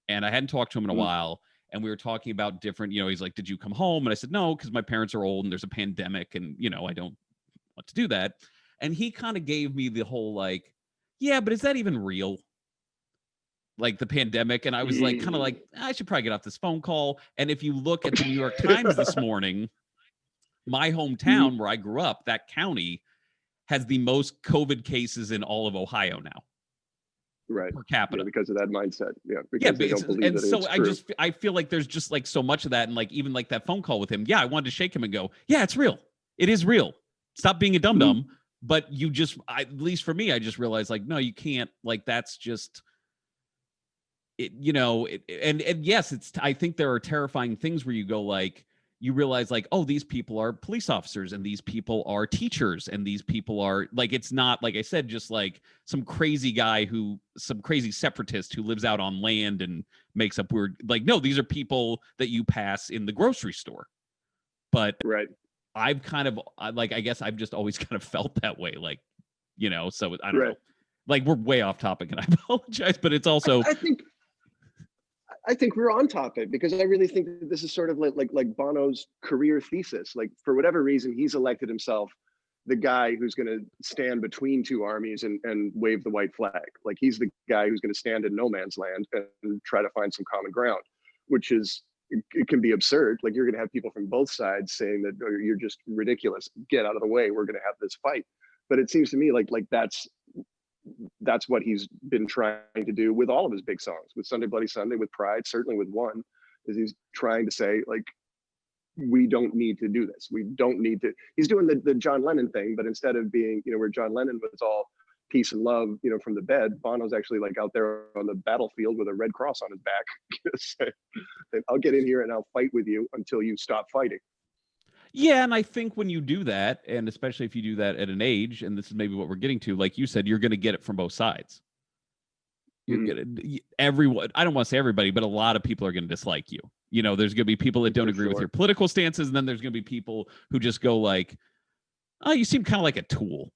and I hadn't talked to him in a while, and we were talking about different. He's like, "Did you come home?" And I said, "No, because my parents are old and there's a pandemic, and I don't want to do that." And he kind of gave me the whole like, "Yeah, but is that even real?" Like the pandemic. And I was like, kind of like, I should probably get off this phone call. And if you look at the New York Times this morning, my hometown where I grew up, that county has the most COVID cases in all of Ohio now. Right. Per capita. Because of that mindset. Because they don't believe that it's true. I feel like there's just like so much of that. And like, even like that phone call with him. Yeah. I wanted to shake him and go, yeah, it's real. It is real. Stop being a dum-dum. But you just, at least for me, I just realized like, no, you can't, like, that's just, and yes, I think there are terrifying things where you go like, you realize like, oh, these people are police officers and these people are teachers and these people are like, it's not, like I said, just like some crazy guy some crazy separatist who lives out on land and makes up weird, like, no, these are people that you pass in the grocery store. But right. I guess I've just always kind of felt that way. Like, so I don't know. Like, we're way off topic and I apologize, but it's also, I think we're on topic because I really think that this is sort of like Bono's career thesis. Like, for whatever reason, he's elected himself the guy who's going to stand between two armies and wave the white flag. Like, he's the guy who's going to stand in no man's land and try to find some common ground, which is, it can be absurd. Like, you're going to have people from both sides saying that, oh, you're just ridiculous. Get out of the way. We're going to have this fight. But it seems to me like that's what he's been trying to do with all of his big songs, with Sunday Bloody Sunday, with Pride, certainly with One, is he's trying to say, like, we don't need to do this. We don't need to. He's doing the John Lennon thing, but instead of being, where John Lennon was all peace and love, from the bed, Bono's actually like out there on the battlefield with a red cross on his back. Saying, I'll get in here and I'll fight with you until you stop fighting. Yeah, and I think when you do that, and especially if you do that at an age, and this is maybe what we're getting to, like you said, you're going to get it from both sides. You're gonna, everyone, I don't want to say everybody, but a lot of people are going to dislike you. There's going to be people that don't agree with your political stances, and then there's going to be people who just go like, oh, you seem kind of like a tool.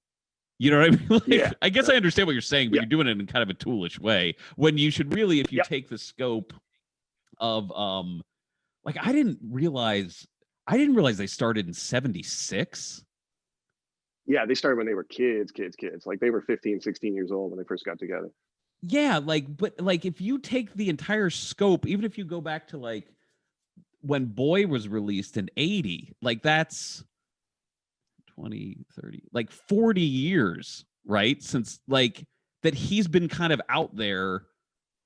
You know what I mean? Like, yeah. I guess I understand what you're saying, but you're doing it in kind of a toolish way when you should really, if you take the scope of, like, I didn't realize they started in 76. Yeah, they started when they were kids. Like, they were 15, 16 years old when they first got together. Yeah, but if you take the entire scope, even if you go back to like when Boy was released in 80, like that's 20, 30, like 40 years, right? Since like that he's been kind of out there,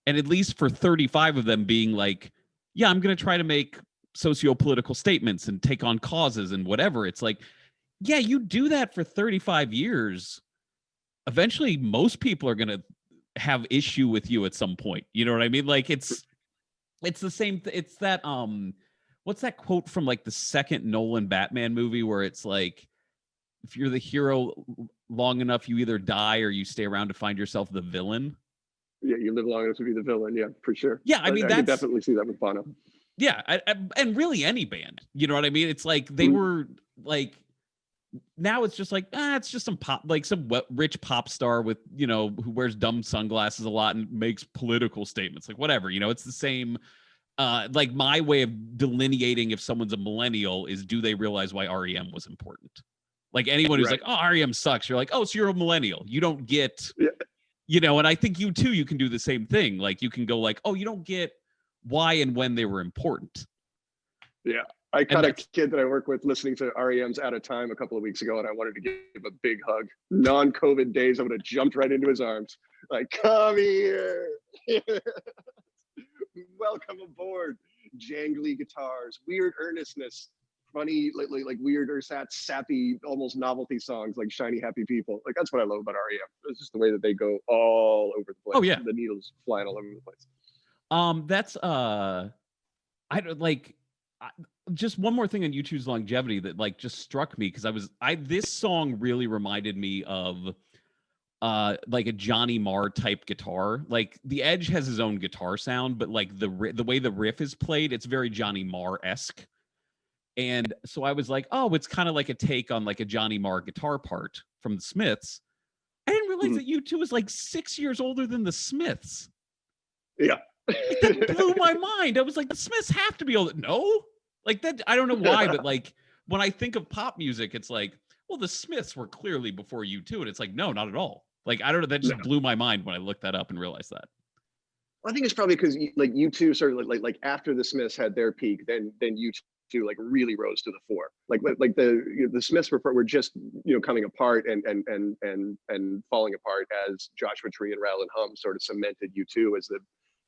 and at least for 35 of them being like, yeah, I'm going to try to make socio-political statements and take on causes and whatever. It's like, yeah, you do that for 35 years. Eventually, most people are going to have issue with you at some point. You know what I mean? Like, it's the same. It's that, what's that quote from like the second Nolan Batman movie where it's like, if you're the hero long enough, you either die or you stay around to find yourself the villain. Yeah, you live long enough to be the villain. Yeah, for sure. Yeah, I mean, I can definitely see that with Bono. Yeah, and really any band, you know what I mean? It's like they were like, now it's just like, it's just some pop, like some rich pop star with, who wears dumb sunglasses a lot and makes political statements, like whatever, it's the same. Like, my way of delineating if someone's a millennial is, do they realize why REM was important? Like, anyone who's like, oh, REM sucks, you're like, oh, so you're a millennial. You don't get, and I think you too, you can do the same thing. Like, you can go like, oh, you don't get why and when they were important. Yeah. I caught a kid that I work with listening to REM's Out of Time a couple of weeks ago, and I wanted to give him a big hug. Non-COVID days, I would have jumped right into his arms. Like, come here. Welcome aboard. Jangly guitars, weird earnestness, funny, like weird ersatz, sappy, almost novelty songs like Shiny Happy People. Like, that's what I love about REM. It's just the way that they go all over the place. Oh, yeah. The needles flying all over the place. That's I don't like. Just one more thing on U2's longevity that like just struck me, because this song really reminded me of like a Johnny Marr type guitar. Like, the Edge has his own guitar sound, but like the way the riff is played, it's very Johnny Marr-esque. And so I was like, oh, it's kind of like a take on like a Johnny Marr guitar part from the Smiths. I didn't realize that U2 is like 6 years older than the Smiths. Yeah. Like, that blew my mind. I was like, the Smiths have to be older. No, like that. I don't know why, but like when I think of pop music, it's like, well, the Smiths were clearly before U2, and it's like, no, not at all. Like, I don't know. That just blew my mind when I looked that up and realized that. I think it's probably because like U2 sort of like after the Smiths had their peak, then U2 like really rose to the fore. Like the Smiths were just coming apart and falling apart as Joshua Tree and Rattle and Hum sort of cemented U2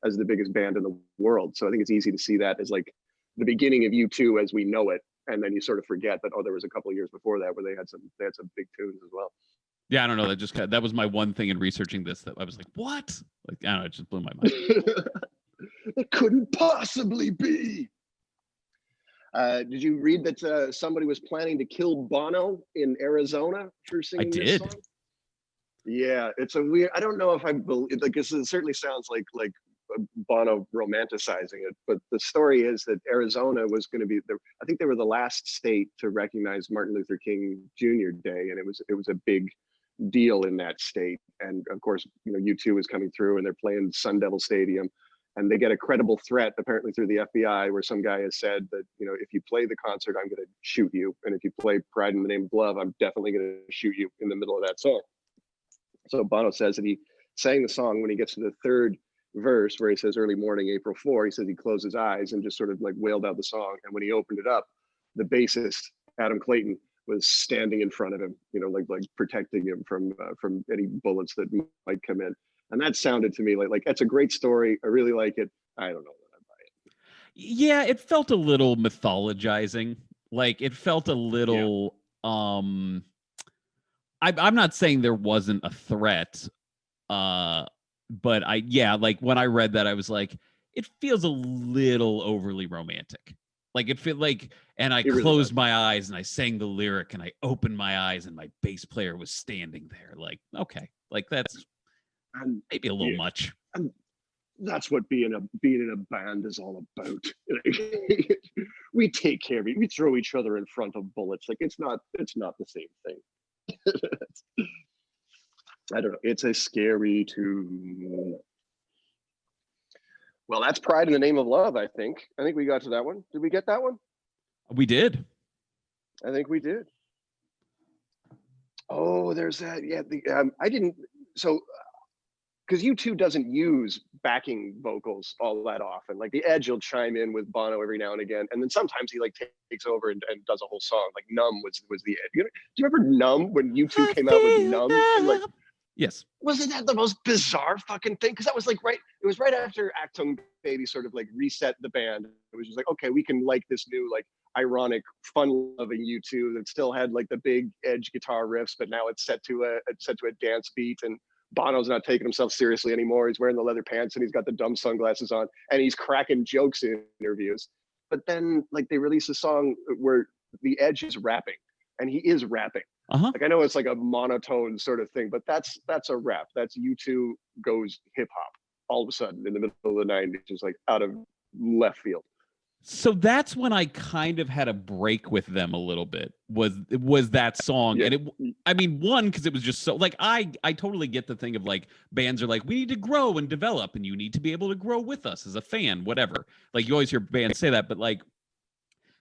as the biggest band in the world. So I think it's easy to see that as like the beginning of U2 as we know it, and then you sort of forget that, oh, there was a couple of years before that where they had some big tunes as well. Yeah, I don't know. That was my one thing in researching this that I was like, what? Like, I don't know, it just blew my mind. It couldn't possibly be. Did you read that somebody was planning to kill Bono in Arizona for singing this song? Yeah, it's a weird. I don't know if I believe. Like, it certainly sounds like Bono romanticizing it, but the story is that Arizona was going to be the. I think they were the last state to recognize Martin Luther King Jr. Day, and it was a big deal in that state. And of course, U2 is coming through, and they're playing Sun Devil Stadium. And they get a credible threat, apparently through the FBI, where some guy has said that, if you play the concert, I'm going to shoot you. And if you play Pride in the Name of Love, I'm definitely going to shoot you in the middle of that song. So Bono says that he sang the song when he gets to the third verse, where he says early morning, April 4, he says he closed his eyes and just sort of like wailed out the song. And when he opened it up, the bassist, Adam Clayton, was standing in front of him, like protecting him from any bullets that might come in. And that sounded to me like that's a great story. I really like it. I don't know that I buy it. Yeah, it felt a little mythologizing. Like, it felt a little I'm not saying there wasn't a threat. But like when I read that, I was like, it feels a little overly romantic. Like, it felt like, and I closed my eyes and I sang the lyric and I opened my eyes and my bass player was standing there. Like, okay, like that's maybe a little much. And that's what being in a band is all about. We take care of it. We throw each other in front of bullets. Like, it's not the same thing. I don't know. It's a scary tune. Well, that's Pride in the Name of Love, I think. I think we got to that one. Did we get that one? We did. I think we did. Oh, there's that. Yeah, I didn't. So, because U2 doesn't use backing vocals all that often. Like, the Edge will chime in with Bono every now and again, and then sometimes he like takes over and does a whole song. Like Numb was the Edge. Do you remember Numb when U2 came out with Numb? And like, yes. Wasn't that the most bizarre fucking thing? Because that was like it was right after Acton Baby sort of like reset the band. It was just like, okay, we can like this new like ironic, fun-loving U2 that still had like the big Edge guitar riffs, but now it's set to a dance beat, and Bono's not taking himself seriously anymore. He's wearing the leather pants and he's got the dumb sunglasses on, and he's cracking jokes in interviews. But then like they release a song where the Edge is rapping, and he is rapping. Like, I know it's like a monotone sort of thing, but that's a rap. That's U2 goes hip hop all of a sudden in the middle of the 90s, just like out of left field. So that's when I kind of had a break with them a little bit, was that song. Yeah. And one, because it was just so like, I totally get the thing of like bands are like, we need to grow and develop and you need to be able to grow with us as a fan, whatever. Like, you always hear bands say that, but like,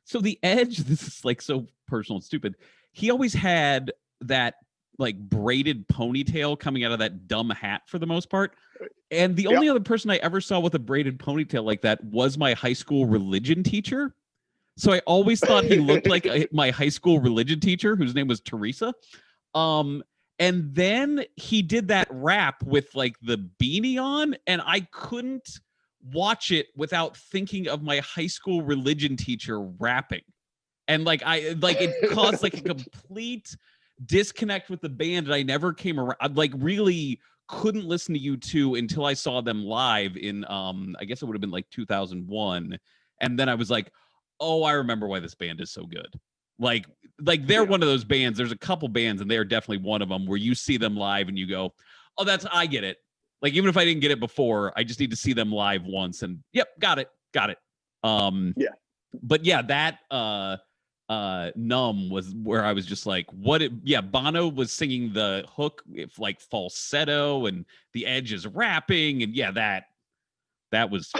so the Edge, this is like so personal and stupid. He always had that like braided ponytail coming out of that dumb hat for the most part. And the only other person I ever saw with a braided ponytail like that was my high school religion teacher. So I always thought he looked like my high school religion teacher, whose name was Teresa. And then he did that rap with like the beanie on, and I couldn't watch it without thinking of my high school religion teacher rapping. And like it caused like a complete disconnect with the band, and I never came around. I like really couldn't listen to U2 until I saw them live in I guess it would have been like 2001, and then I was like, oh, I remember why this band is so good. Like they're one of those bands. There's a couple bands, and they're definitely one of them where you see them live and you go, oh, I get it. Like, even if I didn't get it before, I just need to see them live once, and yep, got it. But yeah, that Numb was where I was just like, Bono was singing the hook if like falsetto, and the Edge is rapping, and that was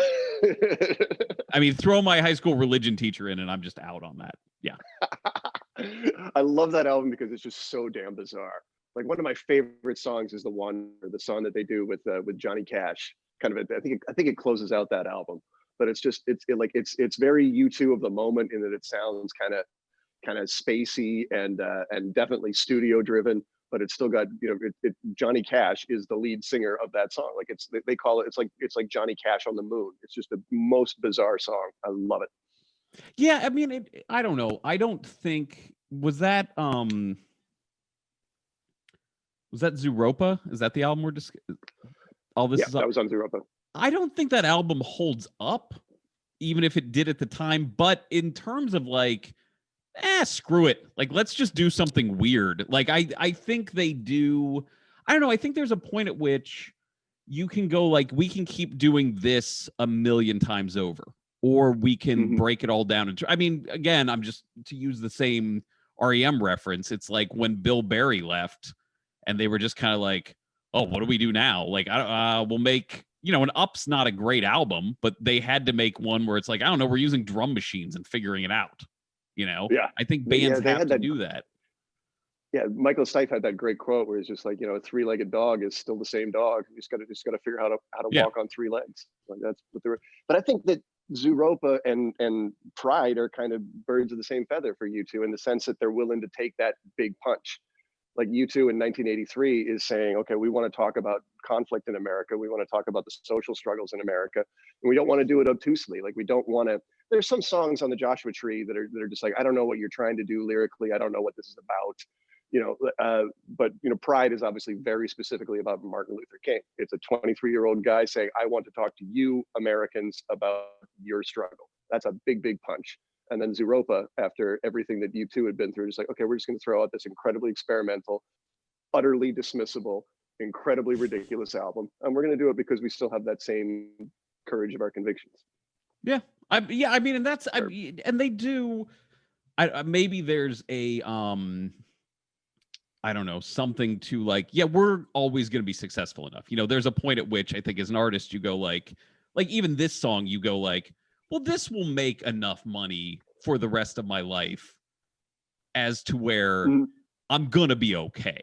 throw my high school religion teacher in and I'm just out on that. Yeah. I love that album because it's just so damn bizarre. Like, one of my favorite songs is the song that they do with Johnny Cash. Kind of, I think it closes out that album. But it's very U2 of the moment, in that it sounds kind of spacey and definitely studio driven, but it's still got, Johnny Cash is the lead singer of that song. Like, they call it, it's like Johnny Cash on the moon. It's just the most bizarre song. I love it. Yeah, I don't know. I don't think was that Zooropa? Is that the album we're all this is? That was on Zooropa. I don't think that album holds up, even if it did at the time. But in terms of like, screw it. Like, let's just do something weird. Like, I think they do. I don't know. I think there's a point at which you can go like, we can keep doing this a million times over, or we can break it all down. And I mean, again, I'm just to use the same REM reference. It's like when Bill Berry left, and they were just kind of like, oh, what do we do now? Like, we'll make, and Up's not a great album, but they had to make one where it's like, I don't know, we're using drum machines and figuring it out. Yeah. I think bands have to do that. Yeah, Michael Stipe had that great quote where he's just like, a three-legged dog is still the same dog. You just got to figure out how to walk on three legs. Like that's what they're. But I think that Zooropa and Pride are kind of birds of the same feather for U2 in the sense that they're willing to take that big punch. Like U2 in 1983 is saying, okay, we want to talk about conflict in America. We want to talk about the social struggles in America, and we don't want to do it obtusely. Like we don't want to. There's some songs on the Joshua Tree that are just like, I don't know what you're trying to do lyrically. I don't know what this is about. But Pride is obviously very specifically about Martin Luther King. It's a 23-year-old guy saying, I want to talk to you Americans about your struggle. That's a big, big punch. And then Zooropa, after everything that U2 had been through, just like, okay, we're just going to throw out this incredibly experimental, utterly dismissible, incredibly ridiculous album. And we're going to do it because we still have that same courage of our convictions. Yeah. I mean, and that's, and they do, maybe there's a, I don't know, something to like, yeah, we're always going to be successful enough. There's a point at which I think as an artist, you go like even this song, you go like, well, this will make enough money for the rest of my life as to where I'm going to be okay.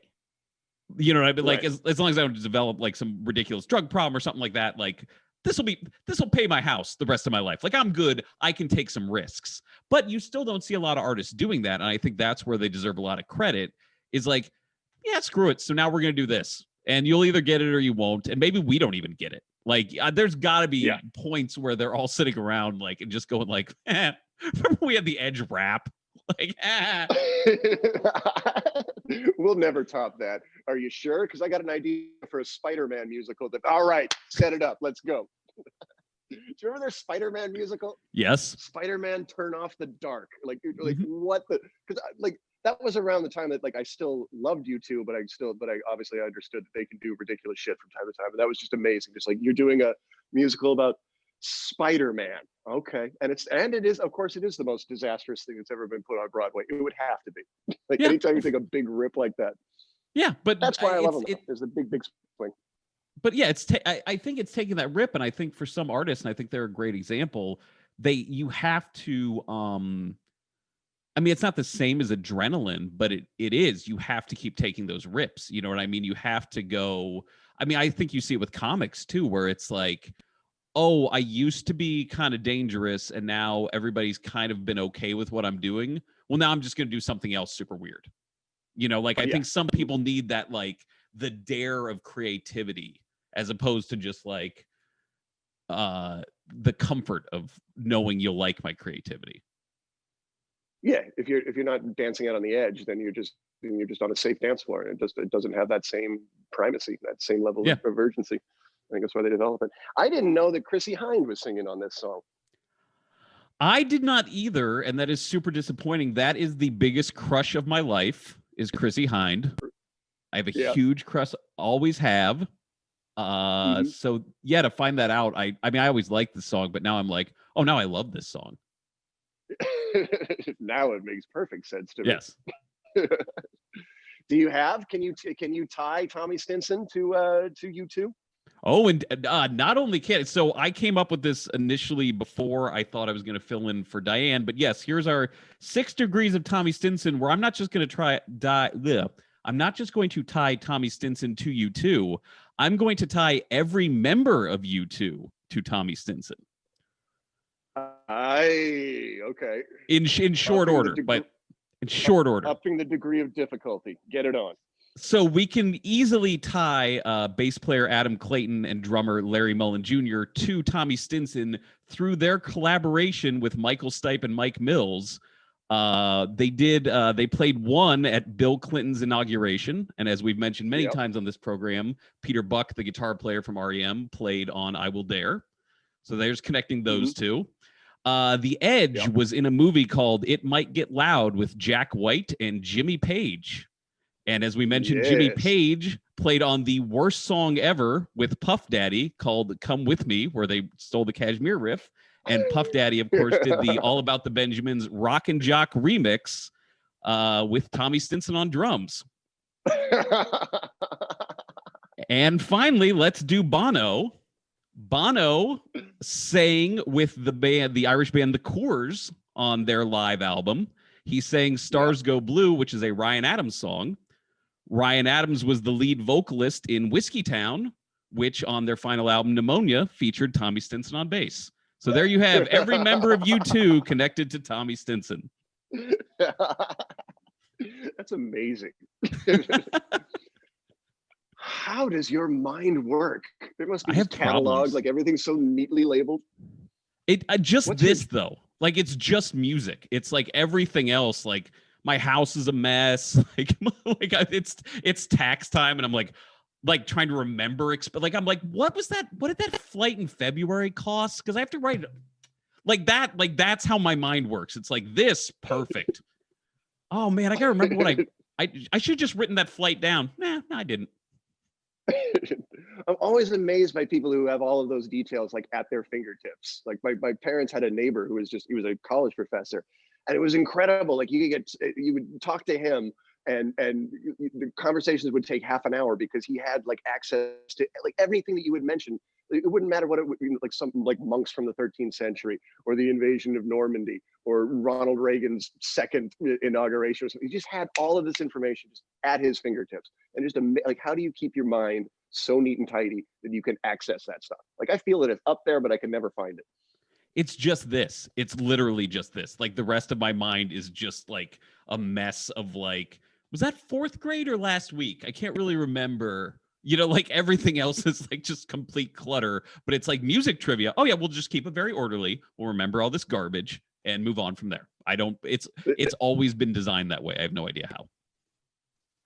You know what I mean? Like, as long as I don't develop like some ridiculous drug problem or something like that, like this will pay my house the rest of my life. Like I'm good. I can take some risks, but you still don't see a lot of artists doing that. And I think that's where they deserve a lot of credit is like, yeah, screw it. So now we're going to do this and you'll either get it or you won't. And maybe we don't even get it. Like there's gotta be points where they're all sitting around like, and just going like, remember we had the Edge rap? Like, We'll never top that. Are you sure? Because I got an idea for a Spider-Man musical all right, set it up. Let's go. Do you remember their Spider-Man musical? Yes. Spider-Man Turn Off the Dark. Like what the, because like that was around the time that like I still loved U2, but I obviously understood that they can do ridiculous shit from time to time. But that was just amazing. Just like you're doing a musical about Spider-Man. Okay. And it is, of course, it is the most disastrous thing that's ever been put on Broadway. It would have to be. Like anytime you take a big rip like that. Yeah, but that's why I love them. There's a big swing. But yeah, I think it's taking that rip, and I think for some artists, and I think they're a great example, you have to I mean, it's not the same as adrenaline, but it is. You have to keep taking those rips. You know what I mean? You have to go. I mean, I think you see it with comics too, where it's like, oh, I used to be kind of dangerous, and now everybody's kind of been okay with what I'm doing. Well, now I'm just going to do something else super weird. I think some people need that, like the dare of creativity, as opposed to just like the comfort of knowing you'll like my creativity. Yeah, if you're not dancing out on the edge, then you're just on a safe dance floor, and it doesn't have that same primacy, that same level of urgency. I think that's why they develop it. I didn't know that Chrissie Hynde was singing on this song. I did not either, and that is super disappointing. That is the biggest crush of my life, is Chrissie Hynde. I have a huge crush, always have. So yeah, to find that out, I mean, I always liked the song, but now I'm like, oh, now I love this song. Now it makes perfect sense to me. Yes. Can you tie Tommy Stinson to U2? Oh, and not only can so I came up with this initially before I thought I was going to fill in for Dianne, but yes, here's our 6 degrees of Tommy Stinson, where I'm not just going to I'm not just going to tie Tommy Stinson to U2. I'm going to tie every member of U2 to Tommy Stinson. Okay. In short order, but in short order. Upping the degree of difficulty. Get it on. So we can easily tie bass player Adam Clayton and drummer Larry Mullen Jr. to Tommy Stinson through their collaboration with Michael Stipe and Mike Mills They played one at Bill Clinton's inauguration, and as we've mentioned many times on this program, Peter Buck, the guitar player from REM, played on I Will Dare. So there's connecting those two. The Edge was in a movie called It Might Get Loud with Jack White and Jimmy Page. And as we mentioned, Jimmy Page played on the worst song ever with Puff Daddy called Come With Me, where they stole the Kashmir riff. And Puff Daddy, of course, did the All About the Benjamins Rock and Jock remix with Tommy Stinson on drums. And finally, let's do Bono. Bono sang with the Irish band The Coors on their live album. He sang Stars Go Blue, which is a Ryan Adams song. Ryan Adams was the lead vocalist in Whiskey Town, which on their final album, Pneumonia, featured Tommy Stinson on bass. So there you have every member of U2 connected to Tommy Stinson. That's amazing. How does your mind work? There must be catalogs, like everything's so neatly labeled. Though. Like it's just music. It's like everything else, like my house is a mess. Like it's tax time, and I'm like trying to remember. Like I'm like, what was that? What did that flight in February cost? Because I have to write like that. Like that's how my mind works. It's like this perfect. Oh man, I gotta remember what I should have just written that flight down. Nah, I didn't. I'm always amazed by people who have all of those details like at their fingertips. Like my parents had a neighbor who was he was a college professor, and it was incredible. Like you would talk to him, and the conversations would take half an hour because he had like access to like everything that you would mention. It wouldn't matter what it would be, like something like monks from the 13th century or the invasion of Normandy or Ronald Reagan's second inauguration or something. He just had all of this information just at his fingertips. And just like, how do you keep your mind so neat and tidy that you can access that stuff? Like, I feel that it's up there, but I can never find it. It's just this. It's literally just this. Like the rest of my mind is just like a mess of like, was that fourth grade or last week? I can't really remember. You know, like everything else is like just complete clutter, but it's like music trivia. Oh yeah, we'll just keep it very orderly. We'll remember all this garbage and move on from there. It's always been designed that way. I have no idea how.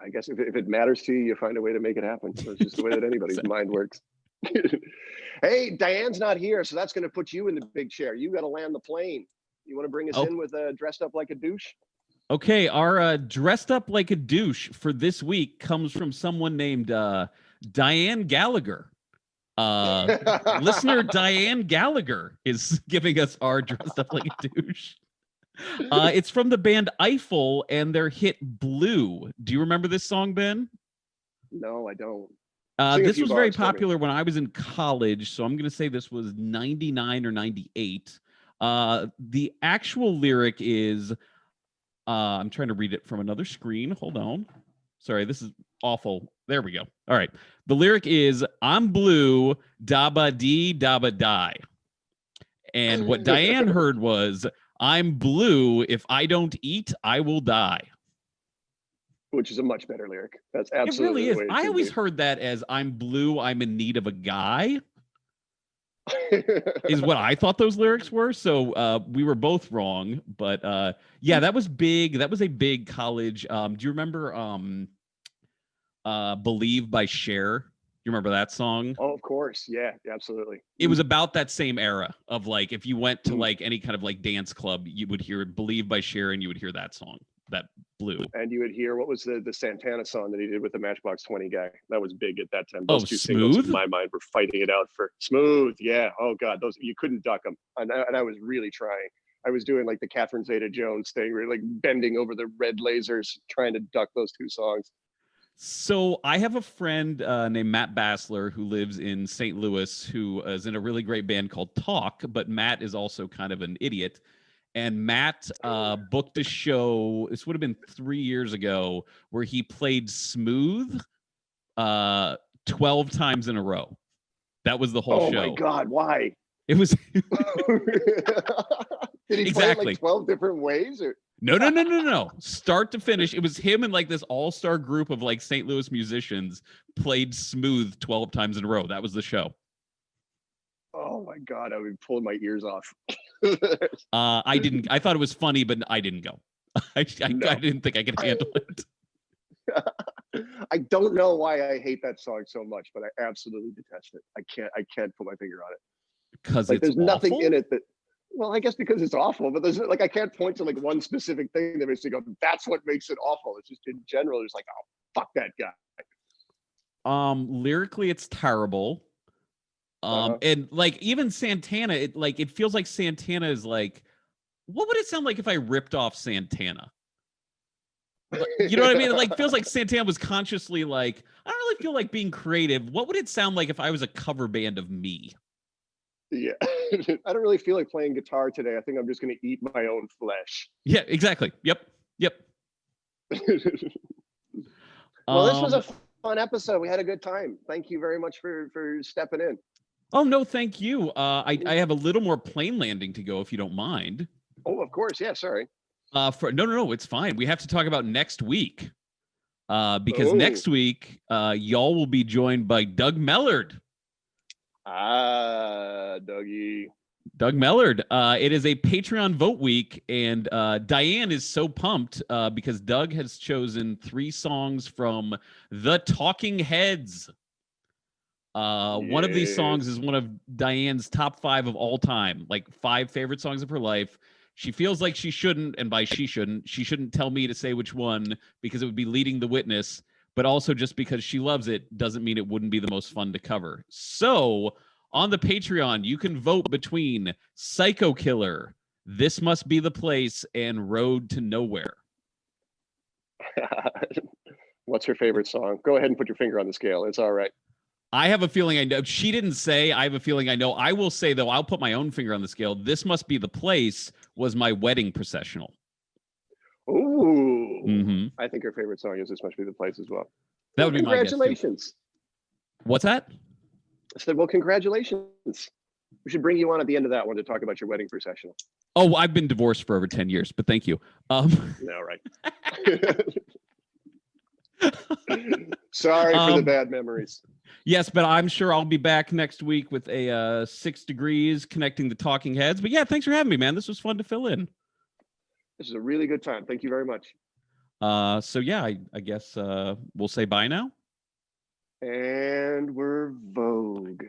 I guess if it matters to you, you find a way to make it happen. So it's just the way that anybody's mind works. Hey, Diane's not here, so that's going to put you in the big chair. You got to land the plane. You want to bring us in with dressed up like a douche? Okay, our dressed up like a douche for this week comes from someone named Dianne Gallagher. Listener Dianne Gallagher is giving us our dressed up like a douche. It's from the band Eiffel and their hit Blue. Do you remember this song, Ben? No, I don't. This was very popular when I was in college, so I'm going to say this was 99 or 98. The actual lyric is, I'm trying to read it from another screen. Hold on. Sorry, this is awful. There we go. All right. The lyric is, I'm blue, daba dee, daba die. And what Dianne heard was, I'm blue, if I don't eat, I will die. Which is a much better lyric. That's absolutely it really is. I always heard that as I'm blue, I'm in need of a guy. Is what I thought those lyrics were. So we were both wrong. But yeah, that was big. That was a big college. Do you remember Believe by Cher? You remember that song? Oh, of course. Yeah, absolutely. It was about that same era of like, if you went to like any kind of like dance club, you would hear Believe by Cher and you would hear that song, that Blue. And you would hear, what was the Santana song that he did with the Matchbox 20 guy? That was big at that time. Those two Smooth? singles in my mind were fighting it out for Smooth. Yeah. Oh God, those, you couldn't duck them. And I was really trying. I was doing like the Catherine Zeta-Jones thing, where like bending over the red lasers, trying to duck those two songs. So I have a friend named Matt Bassler who lives in St. Louis, who is in a really great band called Talk, but Matt is also kind of an idiot. And Matt booked a show, this would have been 3 years ago, where he played Smooth 12 times in a row. That was the whole show. Oh my God, why? It was... Did he play it like 12 different ways? Or? No. Start to finish. It was him and like this all-star group of like St. Louis musicians played Smooth 12 times in a row. That was the show. Oh my God, I would pull my ears off. I thought it was funny, but I didn't go. No. I didn't think I could handle it. I don't know why I hate that song so much, but I absolutely detest it. I can't put my finger on it. Because Like it's there's nothing awful. in it that, well, I guess because it's awful, but there's like I can't point to like one specific thing that makes me go, that's what makes it awful. It's just in general, it's like, oh fuck that guy. Lyrically, it's terrible. And like even Santana, it feels like Santana is like, what would it sound like if I ripped off Santana? You know what I mean? It like feels like Santana was consciously like, I don't really feel like being creative. What would it sound like if I was a cover band of me? Yeah. I don't really feel like playing guitar today. I think I'm just going to eat my own flesh. Yeah, exactly. Yep. Well, this was a fun episode. We had a good time. Thank you very much for stepping in. Oh no, thank you. I have a little more plane landing to go if you don't mind. Oh, of course. Yeah, sorry. No, it's fine. We have to talk about next week. Because next week, y'all will be joined by Doug Mellard. Dougie. Doug Mellard. It is a Patreon vote week, and Dianne is so pumped because Doug has chosen 3 songs from The Talking Heads. One of these songs is one of Dianne's top 5 of all time, like 5 favorite songs of her life. She feels like she shouldn't, and by she shouldn't tell me to say which one because it would be leading the witness, but also just because she loves it doesn't mean it wouldn't be the most fun to cover. So on the Patreon, you can vote between Psycho Killer, This Must Be the Place, and Road to Nowhere. What's her favorite song? Go ahead and put your finger on the scale. It's all right. I have a feeling I know. She didn't say. I have a feeling I know. I will say, though, I'll put my own finger on the scale. This Must Be the Place was my wedding processional. Ooh. I think her favorite song is This Must Be the Place as well. That would be my guess. Congratulations. What's that? I said, well, congratulations. We should bring you on at the end of that one to talk about your wedding processional. Oh, I've been divorced for over 10 years, but thank you. No, right. Sorry for the bad memories. Yes, but I'm sure I'll be back next week with a 6 Degrees connecting the Talking Heads. But yeah, thanks for having me, man. This was fun to fill in. This is a really good time. Thank you very much. So yeah, I guess we'll say bye now. And we're Vogue.